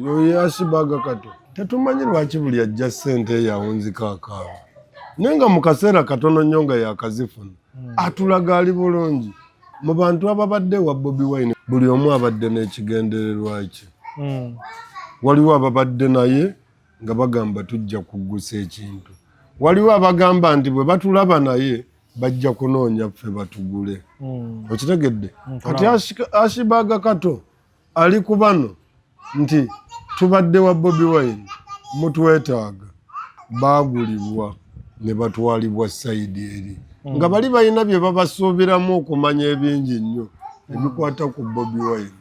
Yo Ashibaga Kato tetumanyi lwaki buli ajja ssente yawunzika akaaba naye nga mu kaseera katono nnyo nga yakazifuna atulaga ali bulungi. Mu bantu ababadde wa Bobi Wine buli omu abadde n'ekigendererwa kye. Waliwo ababadde naye nga bagamba tujja kuggusa ekintu, waliwo abagamba nti bwe batulaba naye bajja kunoonya ffe batugule. Okitegedde? Kati Ashibaga Kato ali ku bano nti tubadde wa Bobi Wine mutwetaaga, baagulibwa ne batwalibwa sayidi eri nga bali balina bye babasuubiramu okumanya ebingi nnyo ebikwata ku Bobi Wine.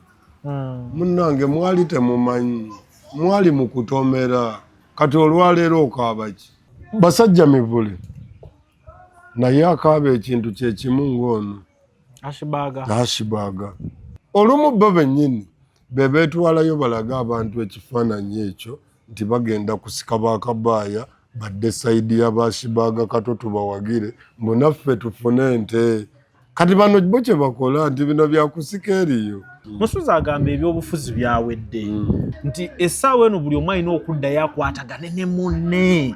Munnange mwali temumanyi, mwali mu kutomera, kati olwaleero okaaba ki? Basajja mivule naye akaaba ekintu kye kimu ng'ono Ashibaga. Olumu bo bennyini be beetwalayo balaga abantu ekifaananyi ekyo nti bagenda kusika Bakabaaya badde sayidi y'Ashibaga Kato tubawagire mbu naffe tufune ente. Kati bano bo kye bakola nti bino byakusika eriyo. Musuzi agamba ebyobufuzi byawedde nti essaawa eno buli omu alina okuddayo akwatagane ne munne.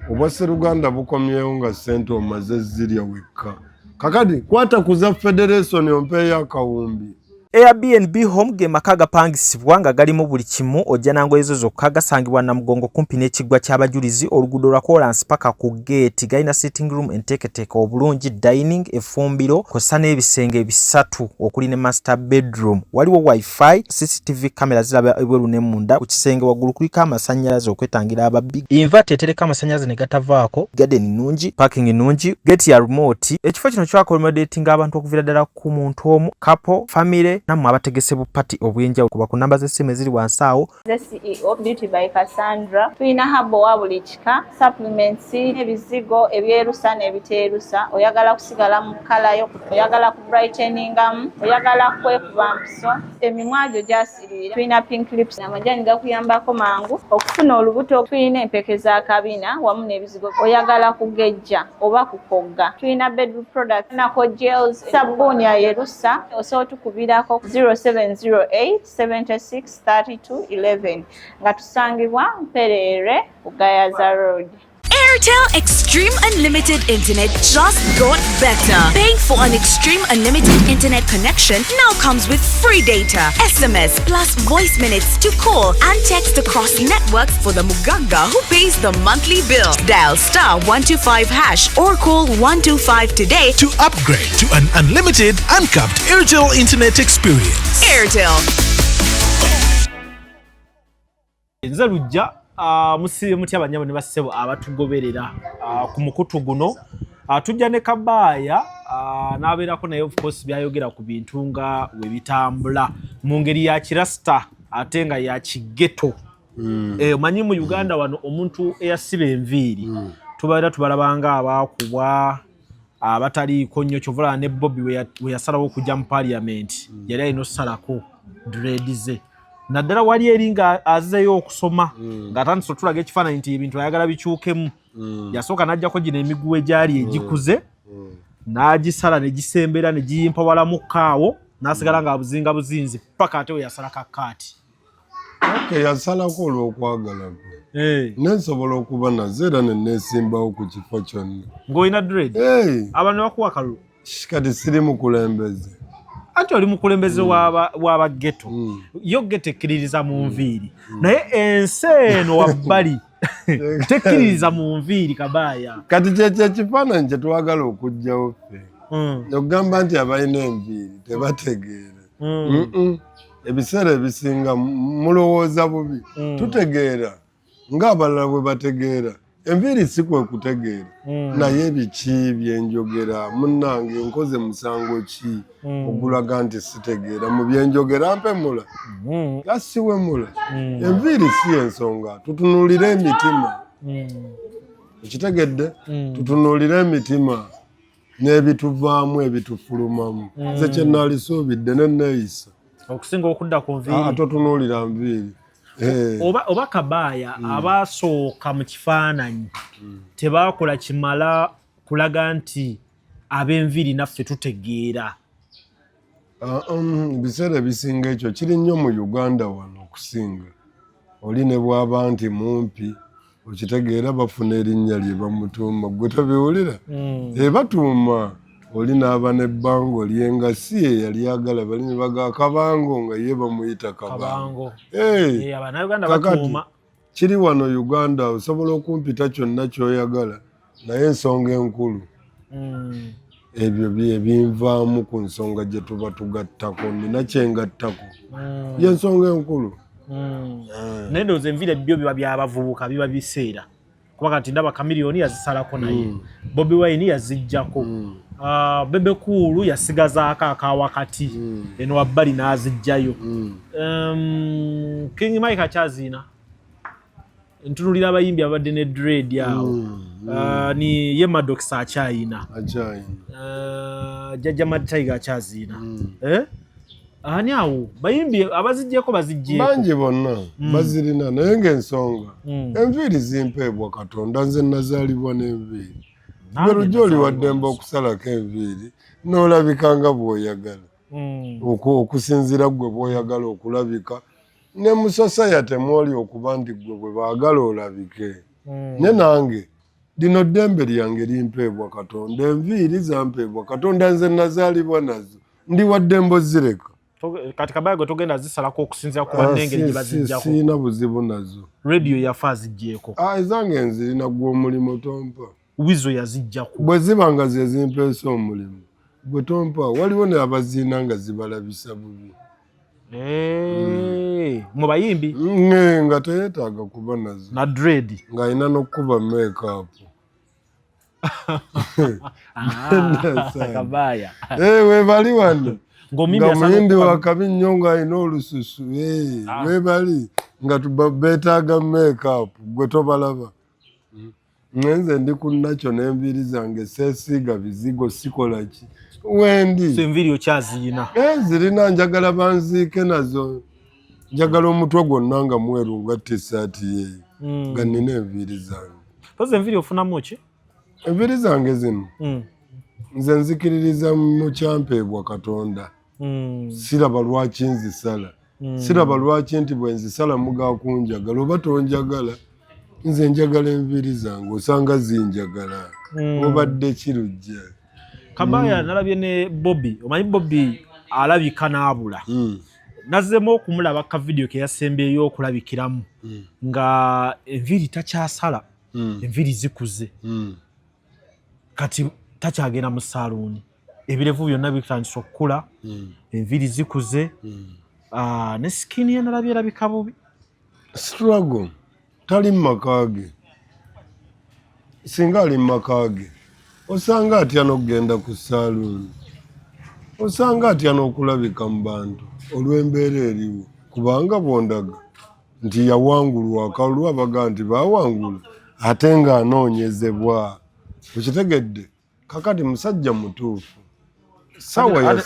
Obwasseruganda bukomyewo nga ssente omaze zirya wekka. Kakati kwata kuza Federation ompeeyo akawumbi. Airbnb home ge maka gapangisibwa nga galimu buli kimu ojja nangoye zo zokka gasangibwa Namugongo kumpi n'ekiggwa ky'abajulizi oluguudo lwa Kolansi paka ku gate. Galina sitting room enteeketeeke obulungi, dining, effumbiro kw'ossa n'ebisenge bisatu okuli ne master bedroom. Waliwo wifi, CCTV kamera ziraba ebweru ne munda. Ku kisenge waggulu kuliko amasannyalaze okwetangira ababbi. Inverter etereka amasannyalaze ne gatavaako. Garden nnungi, parking nnungi, gate ya remote. Ekifo kino kyakommodatinga abantu okuviira ddala ku muntu omu, couple, family namwe abategese bu party obwenjawulo. Kuba ku namba z'essimu eziri wansi awo. The CEO Beauty by Cassandra. Tulina habo wa buli kika, supplements, ebizigo ebyerusa n'ebiteerusa. Oyagala kusigala mu kala yo, oyagala ku brighteningamu, oyagala kwekuba mpiso, emimwa gyo gyasirira. Tulina pink lips n'amajani gakuyambako mangu okufuna olubuto. Tulina empeke za kabina wamu n'ebizigo oyagala kugejja oba kukogga. Tulina bedroom product nako gels, sabbuuni ya yerusa osobola tukubirako 0708 76 32 11 nga tusangibwa Mperere Ugayaza Road. Airtel Extreme Unlimited Internet just got better. Paying for an Extreme Unlimited Internet connection now comes with free data, SMS plus voice minutes to call and text across networks for the Muganga who pays the monthly bill. Dial *125# or call 125 today to upgrade to an unlimited, uncapped Airtel Internet experience. Airtel. Nze lujja musibe mutya abanyabo ne bassebo abatugoberera ku mukutu guno. Tujja ne Kabaaya n'abeerako naye of course byayogera ku bintu nga we bitambula mu ngeri ya kirasta ate nga ya kigeto. Omanyi mu Uganda wano omuntu eyasiba enviiri tubaera tubalabanga abaakubwa abataliiko nnyo. Kyovula ne Bobi we yasalawo okujja mu parliament yali alina osalako dread ze. Naddala wali eri nga azeeyo okusoma ng'atandise otulaga ekifaananyi nti ebintu ayagala bikyukemu. Yasooka n'ajjako gino emiguwa egyali egikuze n'agisala ne gisembera ne giyimpawalamu kaawo n'asigala ng'abuzinga buzinzi paka ate we yasala kakaati. Yasalako olw'okwagala kwe. Nensobola okuba naze era ne neesimbawo ku kifo kyonna. Ng'olina dread? Abantu ne bakuwa akalulu? Kati siri mukulembeze. Anti oli mukulembeze w'aba ghetto. Yo ghetto ekkiririza mu nviiri. Naye ensi eno wabbali tekkiririza mu nviiri Kabaaya. Kati kyekyo ekifaananyi kye twagala okuggyawo ffe. Okugamba nti abalina enviiri tebategeera. Ebiseera ebisinga mulowooza bubi. Tutegeera ng'abalala bwe bategeera. Enviiri si kwe kutegeera. Naye biki byenjogera munnange nkoze musango ki ogulaga nti sitegeera mu byenjogera mpemula gasiwemula. Enviiri si ensonga, tutunuulire emitima. Ekitegedde tutunuulire emitima n'ebituvaamu ebitufulumamu. Nze kye naalisuubidde ne neeyisa okusinga okudda ku nviiri. Totunuulira nviiri. Oba Kabaaya abaasooka mu kifaananyi tebaakola kimala kulaga nti ab'enviiri naffe tutegeera. Ebiseera ebisinga ekyo kiri nnyo mu Uganda wano okusinga. oli ne bw'aba nti mumpi okitegeera bafuna erinnya lye bamutuuma gwe tobiwulira batuuma oli n'aba n'ebbango lye nga si ye yali agala bali ne baga Kabango nga ye bamuyita Kabango. Kakati kiri wano Uganda osobola okumpita kyonna ky'oyagala naye ensonga enkulu ebyo binvaamu ku nsonga gye tuba tugattako nina kyengattako y'ensonga enkulu. Naye ndowooza enviiri byo biba by'abavubuka biba biseera kuba kati ndaba Chameleone yazisalako naye Bobi Wine yaziggyako Bebe Cool yasigazaako akawakati eno wabbali n'aziggyayo King Mike akyaziina ntunulira abayimbi abadde ne dread awo ni ye Maddox akyayina Jajja Mad Tiger akyaziina ani awo bayimbi abaziggyeko bangi bonna bazirina naye ng'ensonga enviiri zimpeebwa Katonda nze nazaalibwa n'enviiri gwe lujja oli waddemba okusalako enviiri n'olabika nga bw'oyagala okusinziira gwe bw'oyagala okulabika ne mu society mwoli okuba nti gwe bwe baagala olabike ne nange lino ddembe lyange limpeebwa Katonda enviiri zampeebwa Katonda nze nazaalibwa nazo ndi waddemba ozireka kati Kabaya gwe togenda zisalako okusinziira ku bannengeri gye baziggyako siina buzibu nazo radio yafa aziggyeko ezange nzirina gw'omulimo tompa wizo yaziggyako bwe ziba nga ze zimpeesa omulimu gwe tompa waliwo ne abaziina nga zibalabisa bubi mu bayimbi nga teyeetaaga kuba nazo na dread ng'alina n'okkuba make-up Kabaya weebali wano nga muyimbi wakabi nnyo ng'alina olususu weebali nga beetaaga make-up gwe tobalaba nze ndi ku nakyo n'enviiri zange seesiiga bizigo sikola ki wendi enviiri okyaziina zirina njagala banziike nazo njagala omutwe gwonna nga mweru nga tisaati yeeyo nga nina enviiri zange tozi enviiri ofunamu ki enviiri zange zino nze nzikiririza mu kyampeebwa Katonda siraba lwaki nzisala siraba lwaki nti bwe nzisala mugakunjagala oba tonjagala nze njagala enviiri zange osanga zinjagala obadde kirujja Kabaya nalabye ne Bobby omanyi Bobby alabika n'abula nazzemu okumulaba ka video ke yasembeeyo okulabikiramu nga enviiri takyasala enviiri zikuze kati takyagenda mu saluuni ebirevu byonna bitandise okukula enviiri zikuze ne skin ye nalabye erabika bubi struggle tali mu maka ge singa ali mu maka ge osanga atya n'okugenda ku saluuni osanga atya n'okulabika mu bantu olw'embeera eriwo kubanga bondaga nti yawangulwa akalulu abaga nti baawangula ate ng'anoonyezebwa okitegedde kakati musajja mutuufu sawa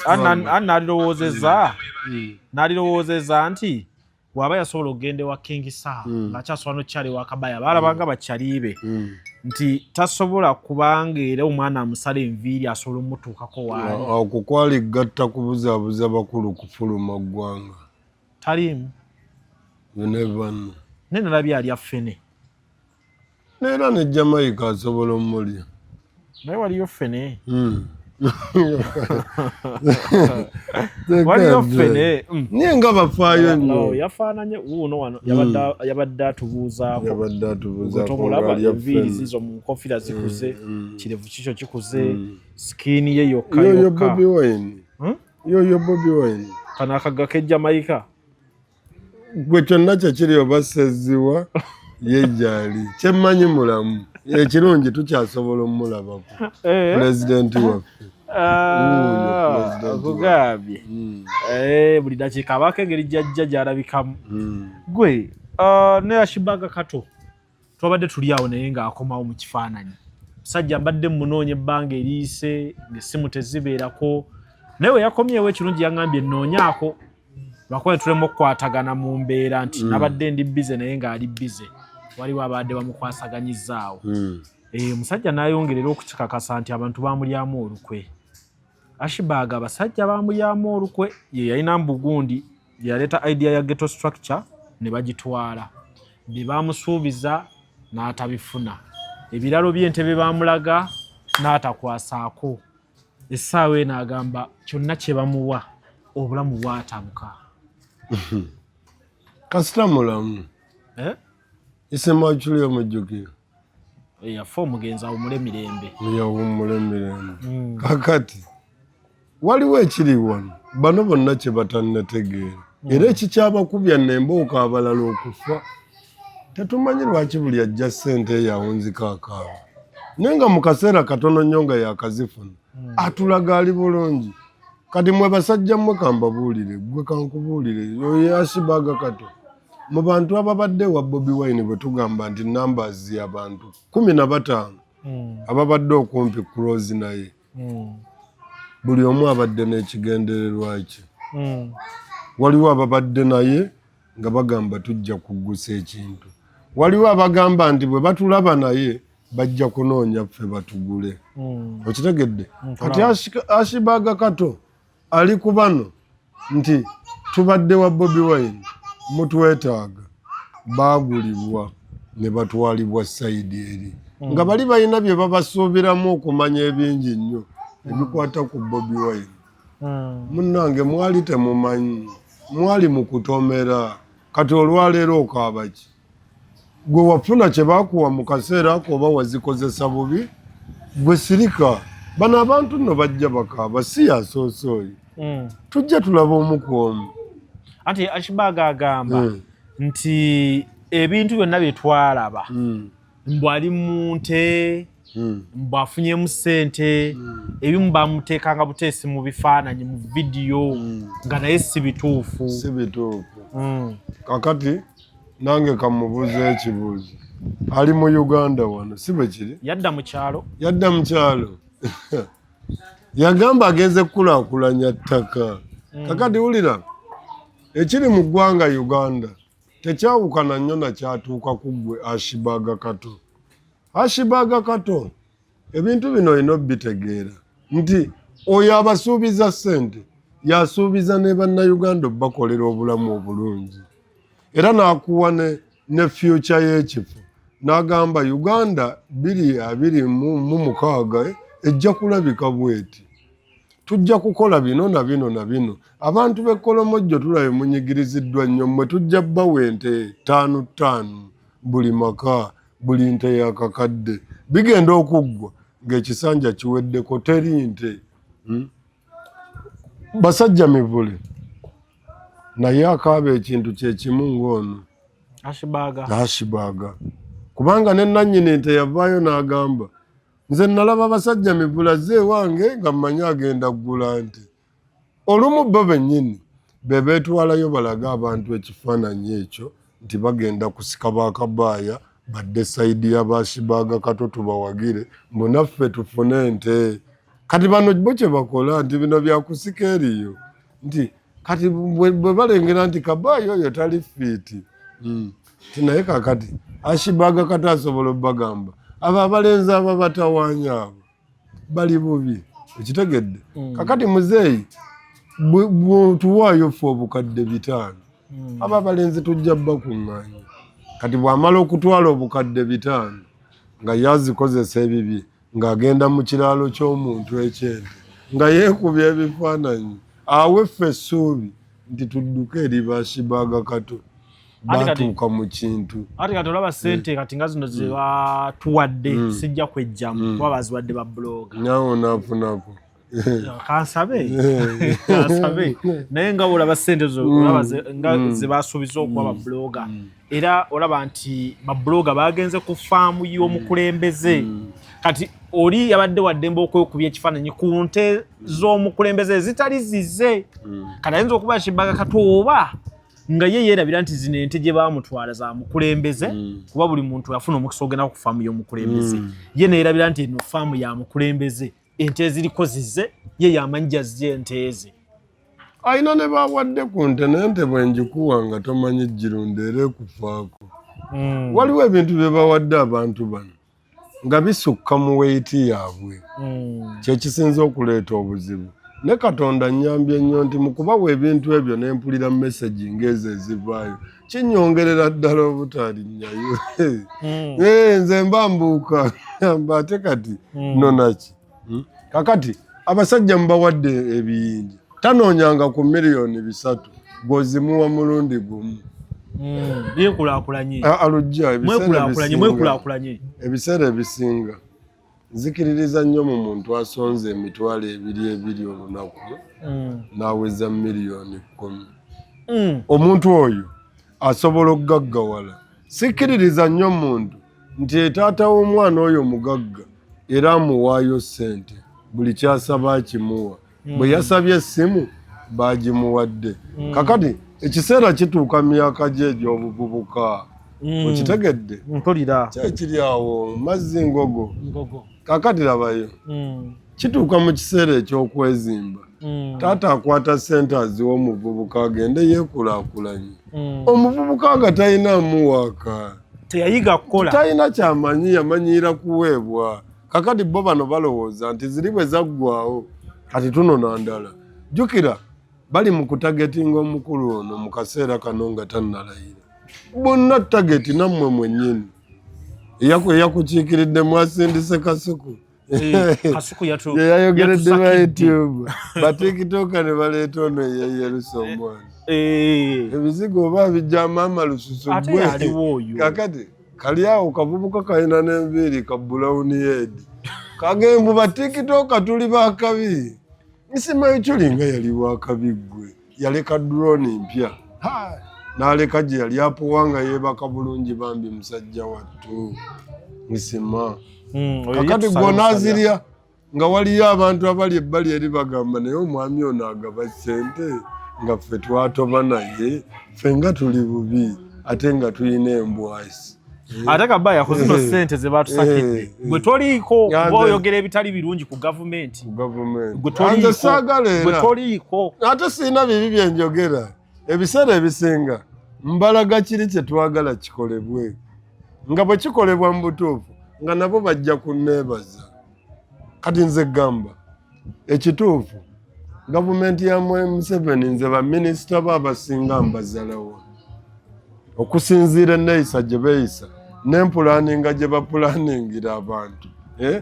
nalirowoozeza nti bw'aba yasobola okugenda ewa King Saa ng'akyasobola n'okyali ewa Kabaya baalabanga bakyaliibe nti tasobola kubanga era omwana amusala enviiri asobola omutuukako waali okwo kwali gatta kubuzaabuza bakulu kufuluma ggwanga taliimu yonevano naye nalabye alya ffene neera ne Jamaica asobola omulya naye waliyo ffene waliyo ffene niye nga bafaayo nnyo yafaananye wuuno wano yabadde atubuuzaako tomulaba enviiri zizo mu nkofira zikuze kirevu kikyo kikuze sikiini ye yokka yoyo Bobi Wine kano akaga ke Jamaica gwe kyonna kyekiri oba sezziwa ye gyali kyemmanyi mulamu ekirungi tukyasobola omulabako pulezidenti waffe kugambye buli dakiika abaako engeri jjajja gy'alabikamu gwe ne Ashibaga Kato twabadde tuli awo naye ng'akomawo mu kifaananyi musajja mbadde munoonya ebbanga eriise ng'essimu tezibeerako naye we yakomyewo ekirungi yaŋŋambye nnoonyaako lwakuba tulemu okukwatagana mu mbeera nti nabadde ndi bize naye ng'ali bize waliwo abadde bamukwasaganyizaawo omusajja n'ayongerera okukikakasa nti abantu baamulyamu olukwe Ashibaga abasajja baamulyamu olukwe ye yalina mbugundi yaleeta idea ya ghetto structure ne bagitwala bye bamusuubiza n'atabifuna, ebiralo by'entebe bamulaga n'atakwasaako, essaawa eno agamba kyonna kye bamuwa obulamu bwatabuka. Kasita mulamu isemachuli omujjukira yafa omugenzi awumule mirembe. Yawumule mirembe. Kakati waliwo ekiri wano bano bonna kye batannategeera era ekikyabakubya nembuuka abalala okufa. Tetumanyi lwaki buli ajja ssente yawunzika akaaba naye nga mu kaseera katono nnyo nga yakazifuna atulaga ali bulungi. Kati mwe basajja mmwe kambabuulire gwe kankubuulire oyo Ashibaga Kato mu bantu ababadde wa Bobi Wine bwe tugamba nti numbers y'abantu 15 ababadde okumpi close naye buli omu abadde n'ekigendererwa kye. Waliwo ababadde naye nga bagamba tujja kuggusa ekintu, waliwo abagamba nti bwe batulaba naye bajja kunoonya ffe batugule. Okitegedde? Kati Ashibaga Kato ali ku bano nti tubadde wa Bobi Wine mutwetaaga, baagulibwa ne batwalibwa sayidi eri nga bali balina bye babasuubiramu okumanya ebingi nnyo ebikwata ku Bobi Wine. Munnange mwali temumanyi, mwali mu kutomera. Kati olwaleero okaaba ki? Gwe wafuna kye baakuwa mu kaseera ako oba wazikozesa bubi? Gwe sirika bano abantu nno bajja bakaaba si yasoosooyi. Tujja tulaba omu ku omu. Anti Ashibaga agamba nti ebintu byonna bye twalaba mbu ali mu nte mbu afunyemu ssente ebimu bamuteekanga buteesi mu bifaananyi mu vidiyo nga naye si bituufu. Si bituufu. Kakati nange kamubuuza ekibuuzo. Ali mu Uganda wano si bwe kiri? Yadda mu kyalo. Yadda mu kyalo. Yagamba agenze kukulaakulanya ttaka. Kakati wulira ekiri mu ggwanga Uganda tekyawukana nnyo na kyatuuka ku ggwe Ashibaga Kato. Ashibaga Kato ebintu bino olina bitegeera nti oyo abasuubiza ssente yasuubiza ne bannayuganda bakolera obulamu obulungi era n'akuwa ne future y'ekifo n'agamba Uganda 2026 ejja kulabika bweti. Tujja kukola bino na bino na bino. Abantu b'Kolomojjo tulabe munyigiriziddwa nnyo mmwe tujja bbawa ente 5 buli maka buli nte yakakadde bigenda okuggwa ng'ekisanja kiweddeko teri nte. Basajja mivule naye akaaba ekintu kye kimu ng'ono Ashibaga kubanga ne nannyini nte yavaayo n'agamba nze nalaba basajja mivula ze wange nga mmanyi agenda ggula nte. Olumu bo bennyini be beetwalayo balaga abantu ekifaananyi ekyo nti bagenda kusika baakabaaya badde sayidi y'Ashibaga Kato tubawagire mbu naffe tufune ente. Kati bano bo kye bakola nti bino byakusika eriyo nti kati bwe balengera nti kabaaya oyo tali fiiti naye kakati Ashibaga Kato asobola obbagamba abo abalenzi abo batawaanya abo bali bubi. Ekitegedde? Kakati muzeeyi bw'otuwaayo ffe obukadde 5 abo abalenzi tujja bakuŋŋaanya. Kati bw'amala okutwala obukadde 5 nga yazikozesa ebibi ng'agenda mu kiraalo ky'omuntu ekyente nga yeekubya ebifaananyi awe ffe essuubi nti tudduke eri Ashibaga Kato batuuka mu kintu. Ati kati olaba ssente kati nga zino ze batuwadde sijja kwejjamu kuba baziwadde ba blogger. Nyawo naafunako. Kansabe naye nga olaba ssente zo olaba nga ze basuubiza okuba ba blogger era olaba nti ba blogger bagenze ku faamu y'omukulembeze. Kati oli yabadde waddembe okwekubya ekifaananyi ku nte z'omukulembeze zitali zize. Kati ayinza okuba Ashibaga Kato oba nga ye yeerabira nti zino ente gye baamutwala za mukulembeze kuba buli muntu afuna omukisa ogenda ku faamu y'omukulembeze. Ye neerabira nti eno faamu ya mukulembeze ente eziriko zize ye yamanyi gyazze ente ze. Ayina ne bawadde ku nte naye nte bwe njikuwa nga tomanyi girunda era ekufaako. Waliwo ebintu bye bawadde abantu bano nga bisukka mu weiti yaabwe kyekisinza okuleeta obuzibu. Ne Katonda nnyambye nnyo nti mu kubawa ebintu ebyo ne mpulira message ng'ezo ezivaayo kinyongerera ddala obutalinnyayo. Nze mbambuuka ate kati nonaki. Kakati abasajja mubawadde ebiyinja tanoonyanga ku miliyoni 3 gwozimuwa mulundi gumu. Alujja ebiseera ebisinga nzikiririza nnyo mu muntu asonze emitwalo 2 olunaku n'aweza miliyoni 10. Omuntu oyo asobola okugaggawala. Sikiririza nnyo muntu nti taata w'omwana oyo mugagga era amuwaayo ssente buli kyasaba akimuwa. Bwe yasabye essimu baagimuwadde. Kakati ekiseera kituuka myaka gye egy'obuvubuka. Okitegedde? Mpulira. Kyekiri awo mazzi ngogo. Kakati labayo. Kituuka mu kiseera eky'okwezimba. Taata akwata ssente aziwa omuvubuka agende yeekulaakulanye. Omuvubuka nga talina amuwaaka. Teyayiga kukola. Talina kyamanyi, yamanyiira kuweebwa. Kakati bo bano balowooza nti ziri bwe zaggwawo kati tunona ndala. Jjukira bali mu kutagetinga omukulu ono mu kaseera kano nga tannalayira. Bonna tageti nammwe mwennyini. Eyakukiikiridde mwasindise Kasuku. Kasuku yayogeredde ba YouTube. Batikitoka ne baleeta ono eyeyerusa omwana. Ebizigo oba bijja maama lususu gwe. Kakati kali awo kavubuka kalina n'enviiri ka bulawuni yedi. Kagembu batikitoka tuli bakabi. Nsimanyi kyulinga yali wakabi gwe. Yaleka drone mpya. N'aleka gye yali apuwanga yeebaka bulungi bambi musajja wattu. Nsima. Kakati gw'onaazirya nga waliyo abantu abali ebbali eri bagamba naye omwami ono agaba ssente nga ffe twatoba naye ffe nga tuli bubi ate nga tulina embwasi. Ate Kabaya ku zino ssente ze baatusakidde gwe toliiko bw'oyogera ebitali birungi ku gavumenti. Gwe toliiko. Ate sirina bibi bye njogera. Ebiseera ebisinga mbalaga kiri kye twagala kikolebwe. Nga bwe kikolebwa mu butuufu nga nabo bajja kunneebaza. Kati nze gamba ekituufu gavumenti ya Museveni nze baminisita baabasinga mbazalawo. Okusinziira enneeyisa gye beeyisa n'empulaaninga gye bapulaaningira abantu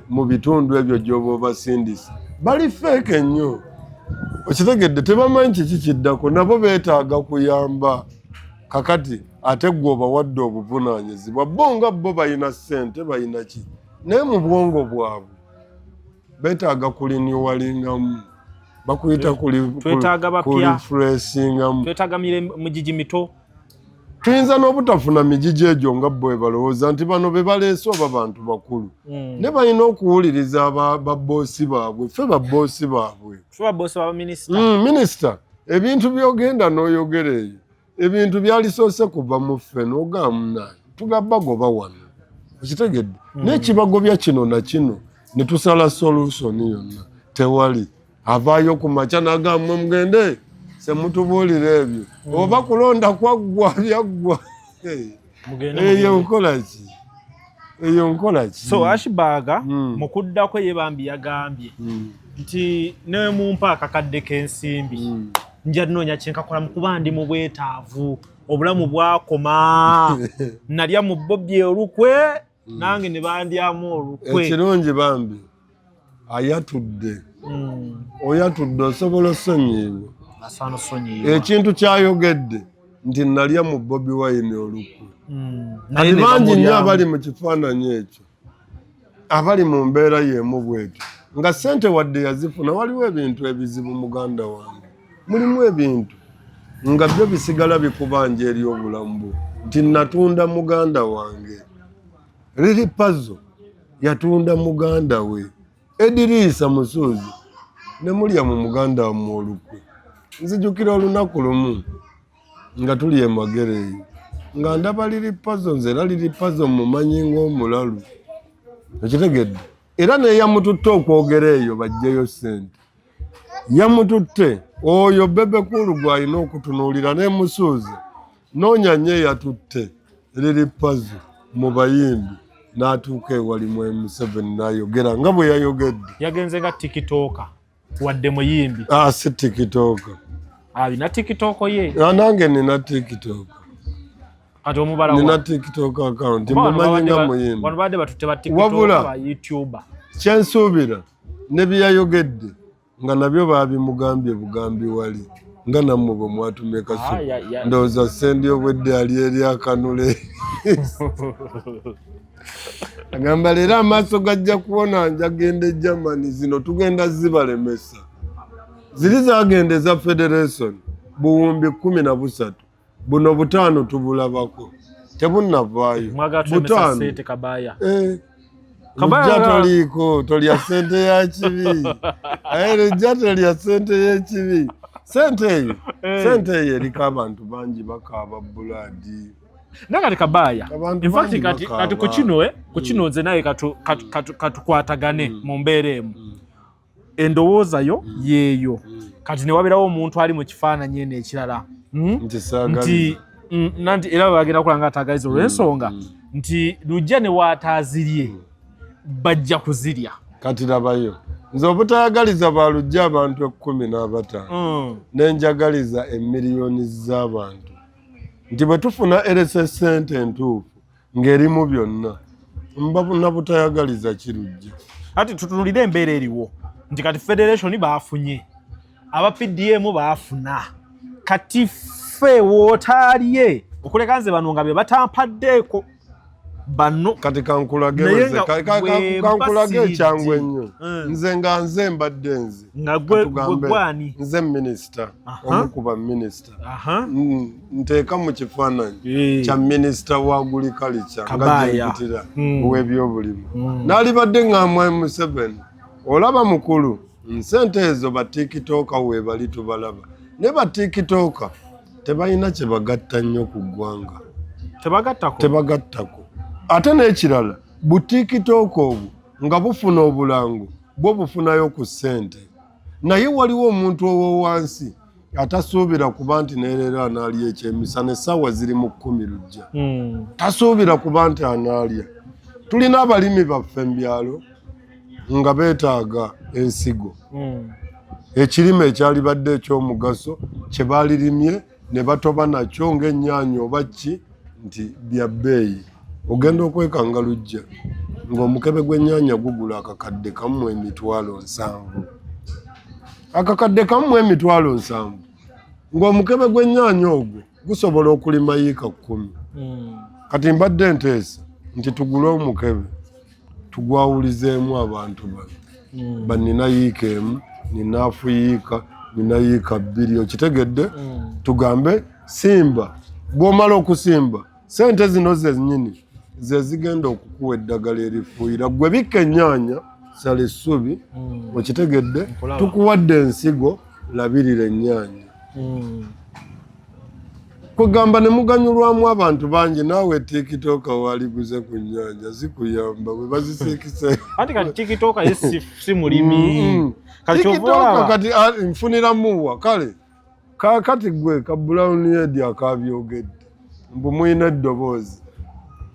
mu bitundu ebyo gy'oba obasindisa bali feeke nnyo. Okitegedde tebamanyi kiki kiddako nabo beetaaga kuyamba. Kakati ate gwe obawadde obuvunaanyizibwa bo nga bo balina ssente balina ki naye mu bwongo bwabwe beetaaga kuliniwalingamu bakuyita kulifreshingamu. Twetaaga migigi mito. Tuyinza n'obutafuna migigi egyo nga bwe balowooza nti bano be baleese oba bantu bakulu. Ne balina okuwuliriza baboosi baabwe. Ffe baboosi baabwe. Minisita ebintu by'ogenda n'oyogera eyo ebintu byalisoose kuva mu ffe n'ogamba tugabba goba wano. Okitegedde? N'ekibagobya kino na kino ne tusala solution yonna tewali. Avaayo ku makya n'agamba mugende se mutubuulira ebyo oba kulonda kwaggwa byaggwa. Eyo nkola ki? So Ashbaga mu kuddako ye bambi yagambye nti newe mumpa akakadde k'ensimbi nja nnoonya kyenkakola mu kuba ndi mu bwetaavu obulamu bwakoma nalya mu bobbi olukwe nange ne bandyamu olukwe. Ekirungi bambi ayatudde oyatudde osobola osonyiibwa. Ekintu kyayogedde nti nalya mu Bobi Wine olukwe. Kati bangi nnyo abali mu kifaananyi ekyo abali mu mbeera y'emu bwetyo nga ssente wadde yazifuna waliwo ebintu ebizibu muganda wange. Mulimu ebintu nga byo bisigala bikubanja eri obulamu bwo nti natunda muganda wange. Liri Pazzo yatunda muganda we. Edirisa Musuuzi ne mulya mu muganda wammwe olukwe. Nzijukira olunaku lumu nga tuli Magerere nga ndaba Liri Pazzo nze era Liri Pazzo mumanyi ng'omulalu. Okitegedde? Era ne yamututte okwogera eyo bajjeyo ssente. Yamututte oyo Bebe Cool gw'alina okutunuulira ne Musuuzi noonya nnyo yatutte Liri Pazzo mu bayimbi n'atuuka ewali Museveni n'ayogera nga bwe yayogedde. Yagenze nga tikitooka wadde muyimbi. Si tikitooka. Alina tikitooko ye. Nange nina tikitooka. kati omubala nina TikTok account mumanyi nga muyimbi wano badde batutte ba TikTok ba YouTube kyensuubira ne byayogedde nga nabyo baabimugambye bugambi wali nga nammwe bwe mwatumye kasu ndowooza sendi obwedde ali eri akanule agamba leero amaaso gajja kuwona njagenda e Germany zino tugenda zibalemesa ziri zagenda eza Federation buwumbi 13 buno 5 tubulabako tebunnavaayo 5 Kabaya Kabaya toliko tolya sente ya kibi rujja tolya sente y'ekibi sente eyo eriko abantu bangi bakaaba buladi nakati Kabaya in fact kati kukino nze naye katukwatagane mu mbeera emu endowooza yo yeeyo kati ne wabeerawo omuntu ali mu kifaananyi eno ekirala nti nanti era bagenda kulanga atagaliza olw'ensonga nti lujja ne waataazirye bajja kuzirya kati labayo nze obutayagaliza balujja abantu 15 nenjagaliza emiliyoni z'abantu nti bwe tufuna erese sente entuufu ng'erimu byonna mbabuna butayagaliza kirujja kati tutunulire embeera eriwo nti kati Federation baafunye aba PDM baafuna kati ffe wootaalye okuleka nze bano nga be batampaddeeko bano kati kankulage ekyangu ennyo nze nga nze mbadde nze nga gwani nze minisita omukuba minisita nteeka mu kifaananyi kya minisita wa agriculture nga gyempitira ow'ebyobulimi n'alibadde ng'amwayi Museveni olaba mukulu nsente ezo ba TikToka weebali tubalaba ne ba TikToka tebalina kye bagatta nnyo ku ggwanga tebagattako ate n'ekirala bu TikTok obwo nga bufuna obulango bwo bufunayo ku ssente naye waliwo omuntu owowansi atasuubira kuba nti neerera anaalya ekyemisana essaawa ziri mu 10 lujja tasuubira kuba nti anaalya tulina abalimi baffe mu byalo nga beetaaga ensigo ekirime ekyalibadde ekyomugaso kye baalirimye ne batoba nakyo ng'ennyaanya oba ki nti bya bbeeyi ogenda okwekanga lujja ng'omukebe gw'ennyaanya gugula akakadde kamu 7,000 akakadde kamu 7,000 ng'omukebe gw'ennyaanya ogwo gusobola okulima yiika 10 kati mbadde nteesa nti tugule omukebe tugwawulizeemu abantu banina yiika emu ninaafu yiika nina yiika 2 okitegedde tugambe simba bw'omala okusimba sente zino zennyini ze zigenda okukuwa eddagala erifuuyira gwe bikka ennyaanya sala essubi okitegedde tukuwadde ensigo labirira ennyaanya kugamba ne muganyulwamu abantu bangi naawe TikToka waliguze ku nnyanja zikuyamba bwe bazisiikise anti kati TikToka si mulimi TikToka kati nfuniramuwa kale kakati gwe ka Brown Head akabyogedde mbu muyina eddoboozi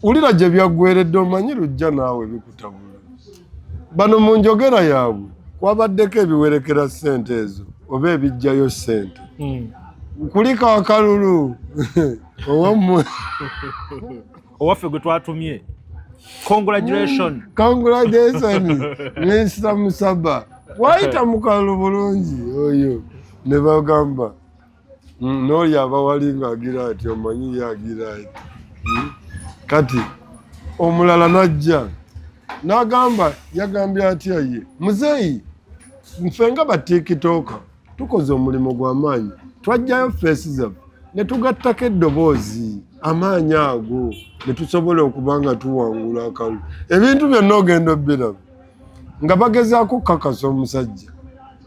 ulira gye byaggweredde omanyi lujja naawe bikutabula bano mu njogera yaabwe kwabaddeko ebiwerekera ssente ezo oba ebijjayo ssente kuliko akalulu owammwe owaffe gwe twatumye congratulation Mr. Musaba wayita mu kalulu bulungi oyo ne bagamba n'oli abawali ng'agira ati omanyi yagira ati kati omulala najja n'agamba yagambye atya ye muzeeyi nfe nga ba TikToka tukoze omulimu gw'amaanyi twajjayo feesi zaffe ne tugattako eddoboozi amaanyi ago ne tusobola okuba nga tuwangula akalulu ebintu byonna ogenda obbiraba nga bagezaako kukakasa omusajja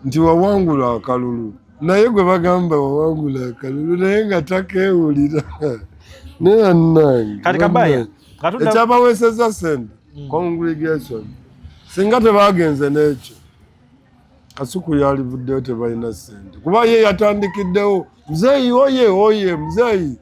nti wawangula akalulu naye gwe bagamba wawangula akalulu naye nga takeewulira kati Kabaya ekyabaweeseza sente congregation singa tebagenze n'ekyo kasuku yalivuddeyo tebalina sente kuba ye yatandikiddewo muzeeyi oye muzeeyi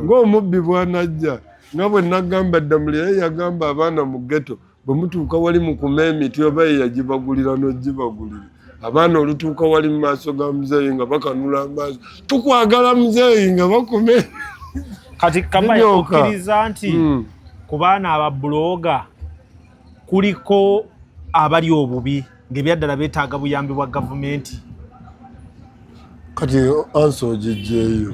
ng'omubbi bwanajja nga bwe nagamba ddamuli ye yagamba abaana mu ghetto bwe mutuuka wali mu kuma emiti oba ye yagibagulira n'ogibagulira abaana olutuuka wali mu maaso ga muzeeyi nga bakanula amaaso tukwagala muzeeyi nga bakume kati Kabaya okkiriza nti ku baana ababuloga kuliko abali obubi ng'ebyaddala beetaaga buyambi bwa gavumenti kati ansi ogijjeeyo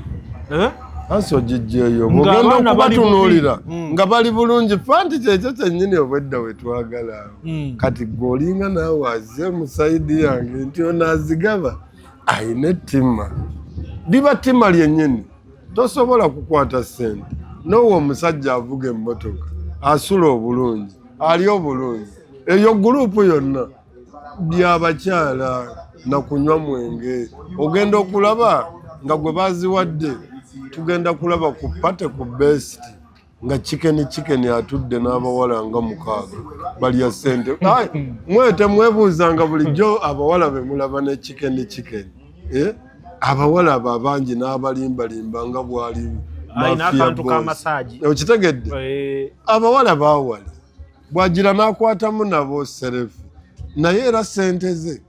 ansi ogijjeeyo bwogenda okubatunuulira nga bali bulungi fanti kyekyo kyennyini obwedda we twagala kati gw'olinga naawe aze mu sayidi yange nti onaazigaba ayina ettima liba ttima lyennyini tosobola kukwata ssente n'owo omusajja avuga emmotoka asula obulungi ali obulungi eyo gurupu yonna byabakyala na kunywa mwenge ogenda okulaba nga gwe baziwadde tugenda kulaba ku pate ku best nga chicken atudde n'abawala nga 6 balya ssente mwete mwebuuzanga bulijjo abawala be mulaba ne chicken abawala abo abangi n'abalimbalimba nga bwali okitegedde abawala baawali bwagira n'akwatamu nabo serefu naye era ssente ze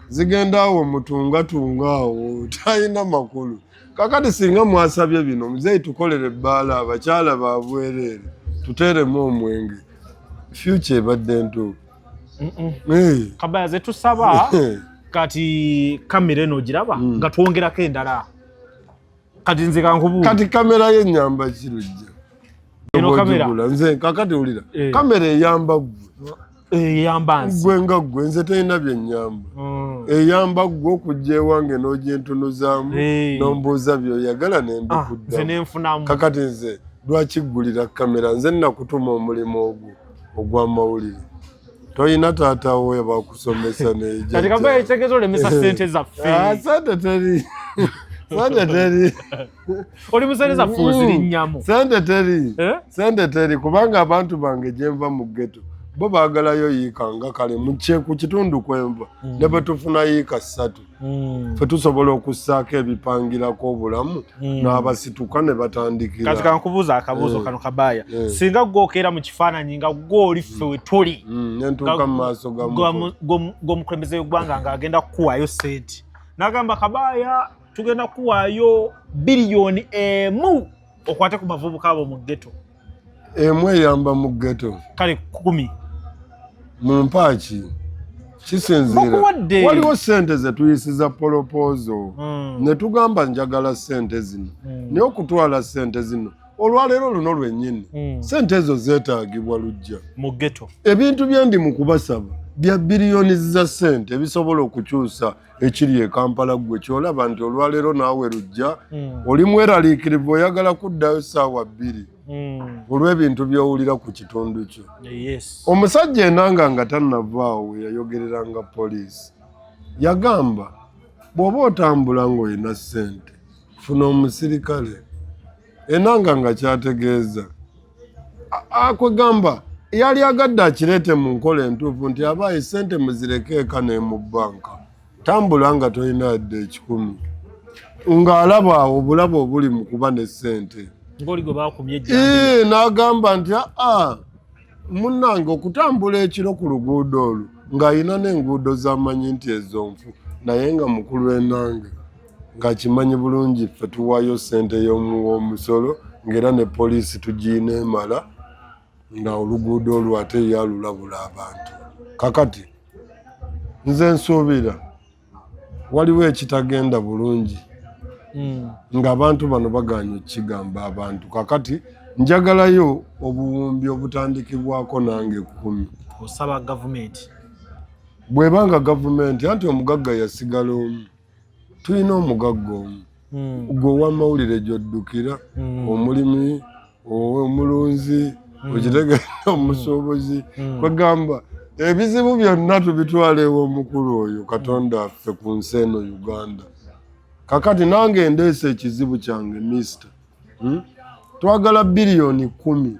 zigenda awo mutungatunga awo talina makulu kakati singa mwasabye bino muzeeyi tukolere ebbaala abakyala babwereere tuteeremu omwenge future ebadde ntuufu Kabaya ze tusaba kati kamera eno giraba nga twongerako endala kati nze kankubuuza kati kamera y'ennyamba kirujja eno kamera nze kakati wulira kamera eyamba eyamba nsi gwe nga gwe nze terina byennyamba eyamba gwe okujja ewange n'ogyentunuzaamu n'ombuuza byoyagala nembikuddamu kakati nze lwakiggulira kamera nze nnakutuma omulimu ogwo ogw'amawulire toyina taata wo bakusomesa kati Kabaya ekitegeeza olemesa ssente zaffe sente teri sente teri oli mu ssente zaffe ozirinnyamu sente teri kubanga abantu bange gye nva mu ghetto bo baagalayo yiika nga kale ku kitundu kwenva ne bwe tufuna yiika 3 fe tusobola okussaako ebipangirako obulamu n'abasituka ne batandikira kati kankubuuza akabuuzo kano Kabaya singa gwokeera mu kifaananyi nga gwoli ffe we tuli nentuuka mu maaso g'omukulembeze w'eggwanga ng'agenda kukuwaayo ssente n'agamba Kabaya tugenda kuwaayo biliyoni 1 okwate ku bavubuka abo mu ghetto emu eyamba mu ghetto kale 10 mu mpaaki kisinziira waliwo ssente ze tuyisiza polopozo ne tugamba njagala ssente zino naye okutwala ssente zino olwaleero luno lwennyini ssente ezo zeetaagibwa lujja mu ghetto ebintu bye ndi mu kubasaba bya biliyoni za ssente ebisobola okukyusa ekiri e Kampala gwe kyolaba nti olwaleero naawe lujja oli mweraliikirivu oyagala kuddayo ssaawa 2 olw'ebintu by'owulira ku kitundu kyo omusajja enanga nga tannavaawo we yayogereranga poliisi yagamba bw'oba otambula ng'olina ssente funa omusirikale enanga nga kyategeeza akwegamba yali agadde akireete mu nkola entuufu nti abaayi ssente muzireke eka ne mu bbanka tambula nga tolina yadde 10 ng'alaba obulabo obuli mu kuba ne ssente n'agamba nti munnange okutambula ekiro ku luguudo olwo ng'ayina n'enguudo z'amanyi nti ezo nfu naye nga mukulu enange ng'akimanyi bulungi ffe tuwaayo ssente y'omusolo ng'era ne poliisi tugiina emala nga oluguudo olwo ate yalulabula abantu kakati nze nsuubira waliwo ekitagenda bulungi ng'abantu bano baganye okukigamba abantu kakati njagalayo obuwumbi obutandikibwako nange 10 osaba gavumenti bw'ebanga gavumenti anti omugagga yasigala omu tulina omugagga omu gwe ow'amawulire gy'oddukira omulimi omulunzi okitegera omusuubuzi kwegamba ebizibu byonna tubitwala ew'omukulu oyo Katonda affe ku nsi eno Uganda kakati nange ndeese ekizibu kyange mister twagala biliyoni 10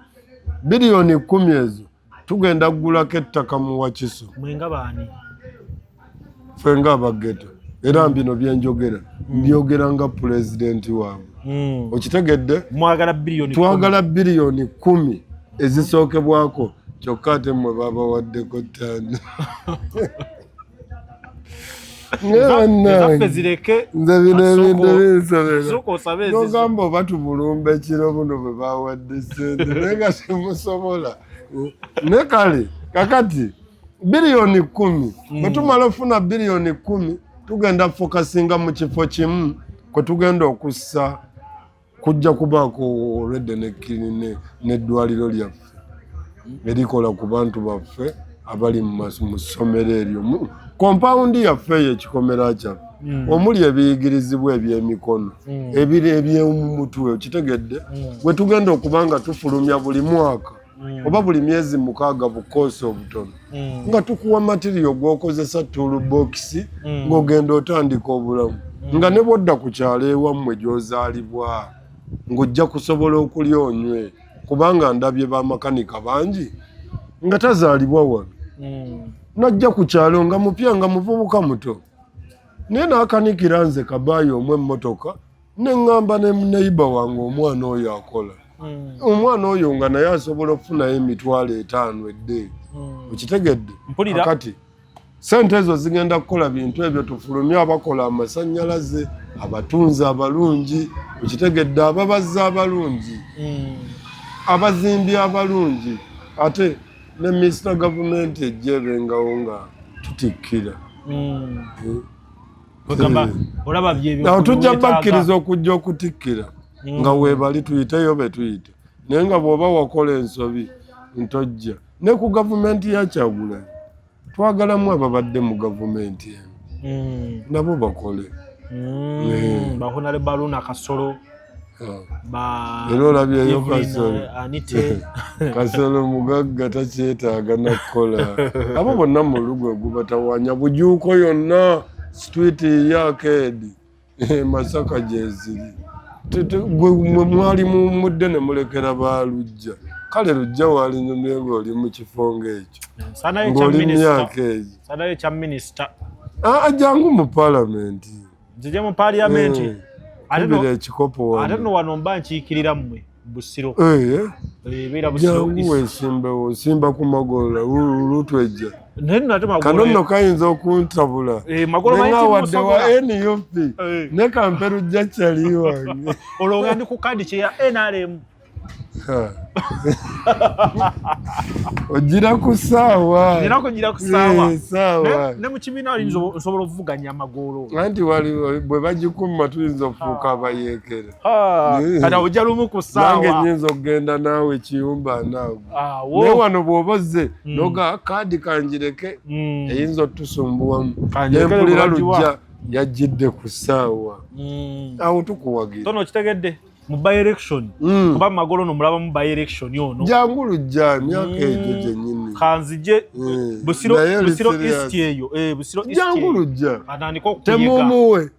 biliyoni 10 ezo tugenda kugulako ettaka mu Wakiso mwenga baani ffe nga abageto era bino byenjogera mbyogera nga pulezidenti waabwe okitegedde twagala biliyoni 10 ezisookebwako kyokka ate mmwe babawaddeko ttaano ezaffe zireke nze bino ebintu binsobera sooka osabe ezizo nogamba oba tubulumba ekiro buno bwe bawadde ssente naye nga temusobola ne kale kakati biliyoni 10 bwe tumala ofuna biliyoni 10 tugenda fokasinga mu kifo kimu kwe tugenda okussa kujja kubaako olwedde n'eddwaliro lyaffe erikola ku bantu baffe abali mu ssomero eryo kompawundi yaffe eyo ekikomera kyaffe omuli ebiyigirizibwa ebyemikono ebyomumutwe okitegedde bwe tugenda okuba nga tufulumya buli mwaka oba buli myezi 6 bukoosi obutono nga tukuwa matiriyo gwokozesa toolbox ng'ogenda otandika obulamu nga ne bwodda ku kyalo ewammwe gy'ozaalibwa ng'ojja kusobola okulya onywe kubanga ndabye bamakanika bangi nga tazaalibwa wano najja ku kyalo nga mupya nga muvubuka muto naye n'akanikira nze kabaayi omwe emmotoka ne ŋŋamba ne neiba wange omwana oyo akola omwana oyo nga naye asobola okufunayo $5,000 edde okitegedde akati sente ezo zigenda kukola bintu ebyo tufulumye abakola amasannyalaze abatunzi abalungi okitegedde ababazi abalungi abazimbi abalungi ate ne Mr. Government ejjebengawo nga tutikkira awo tujja bakkiriza okujja okutikkira nga weebali tuyiteyo be tuyite naye nga bw'oba wakola ensobi ntojja ne ku gavumenti ya Kyagulanyi twagalamu ababadde mu gavumenti eno nabo bakole bahonale Baluna Kasolo era olabyeyo Kasolo mugagga takyetaaga nakukola abo bonna mu lugo gubatawanya bujuuko yonna street yakedi Masaka gyeziri mwali mudde ne mulekera balujja kale lujja wali nyumyenga oli mu kifo ng'ekyo ng'oli myaka egyo sanayo kya minisita jangu mu palamenti nzije mu parliamenti kubira ekikopo ate no wano mba nkiikirira mmwe Busiro beera Busiro jangu weesimbewo osimba ku magolola lutwejja naye nate magolo kano nno kayinza okuntabula nengawadde wa NUP ne kamperujja kyali wange olowooza ndi ku kadi kye ya NRM ogira ku ssaawa ne mu kibiina walinza osobola okuvuganya amagolo anti bwe bagikuma tuyinza okufuuka abayeekera kati ojja lumu ku ssaawa nange nyinza okugenda naawe kiyumba naawe naye wano bw'oba ozze noga kaadi kanjireke eyinza otusumbuwamu nempulira lujja yajjidde ku ssaawa awo tukuwagira tono kitegedde mu by election kuba magolo no mulaba mu by election yono jangu lujja myaka egyo gyennyini kanzije Busiro East eyo Busiro East jangu lujja atandika okuyiga temumuwe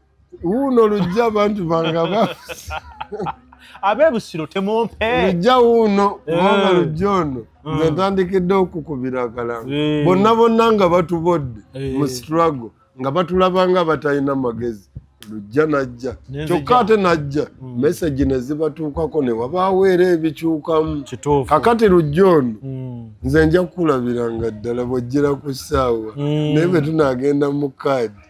uno lujja abantu banga abe Busiro temumpe lujja uno kubanga lujja ono nze ntandikidde okukubira akalanga bonna nga batubodde mu struggle nga batulabanga batalina magezi lujja najja kyokka ate najja message ne zibatuukako ne wabaaweera ebikyukamu kakati lujja ono nze nja kukulabiranga ddala bw'ojjira ku ssaawa naye bwe tunaagenda mu kaadi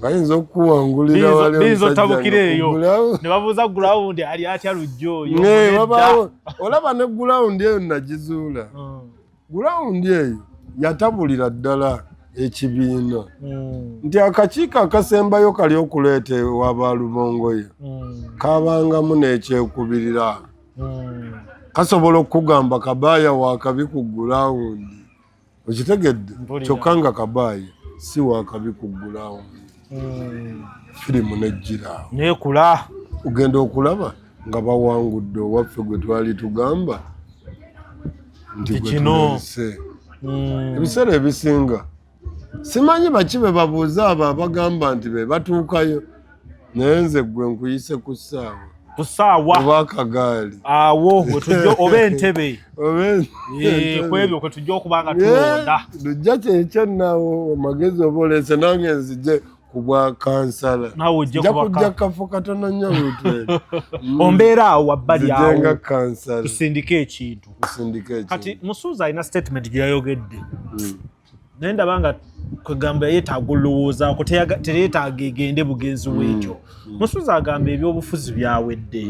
bayinza okuwangulira walizotabukira eyo ne babuuza gulawundi ali atya lujja oyo olaba ne gulawundi eyo nagizuula gulawundi eyo yatabulira ddala ekibiina nti akakiiko akasembayo kali okuleeta ew'abalubongoyo kabangamu n'ekyekubirira kasobola okukugamba kabaaya wakabi ku gulawundi okitegedde kyokka nga kabaaya si wakabi ku gulawundi firimu nejjiraawo nekula ogenda okulaba nga bawangudde owaffe gwe twali tugamba nti gwetuleese ebiseera ebisinga simanyi baki be babuuza abo abagamba nti be batuukayo naye nze gwe nkuyise ku ssaawa oba akagaali awo wetujja oba entebe kwebyo kwe tujja okuba nga tulonda lujja kyekyo naawo amagezi oba oleese nange nzije ku bwa kansala nja kujja kafo katono nnyo lutwere ombeera awo wabbali awo tusindike ekintu kati Musuuza alina statement gye yayogedde nenda banga kwegamba yeetaaga olowoozaako teyeetaaga egende bugenzi bwekyo. Musuuza agamba ebyobufuzi byawedde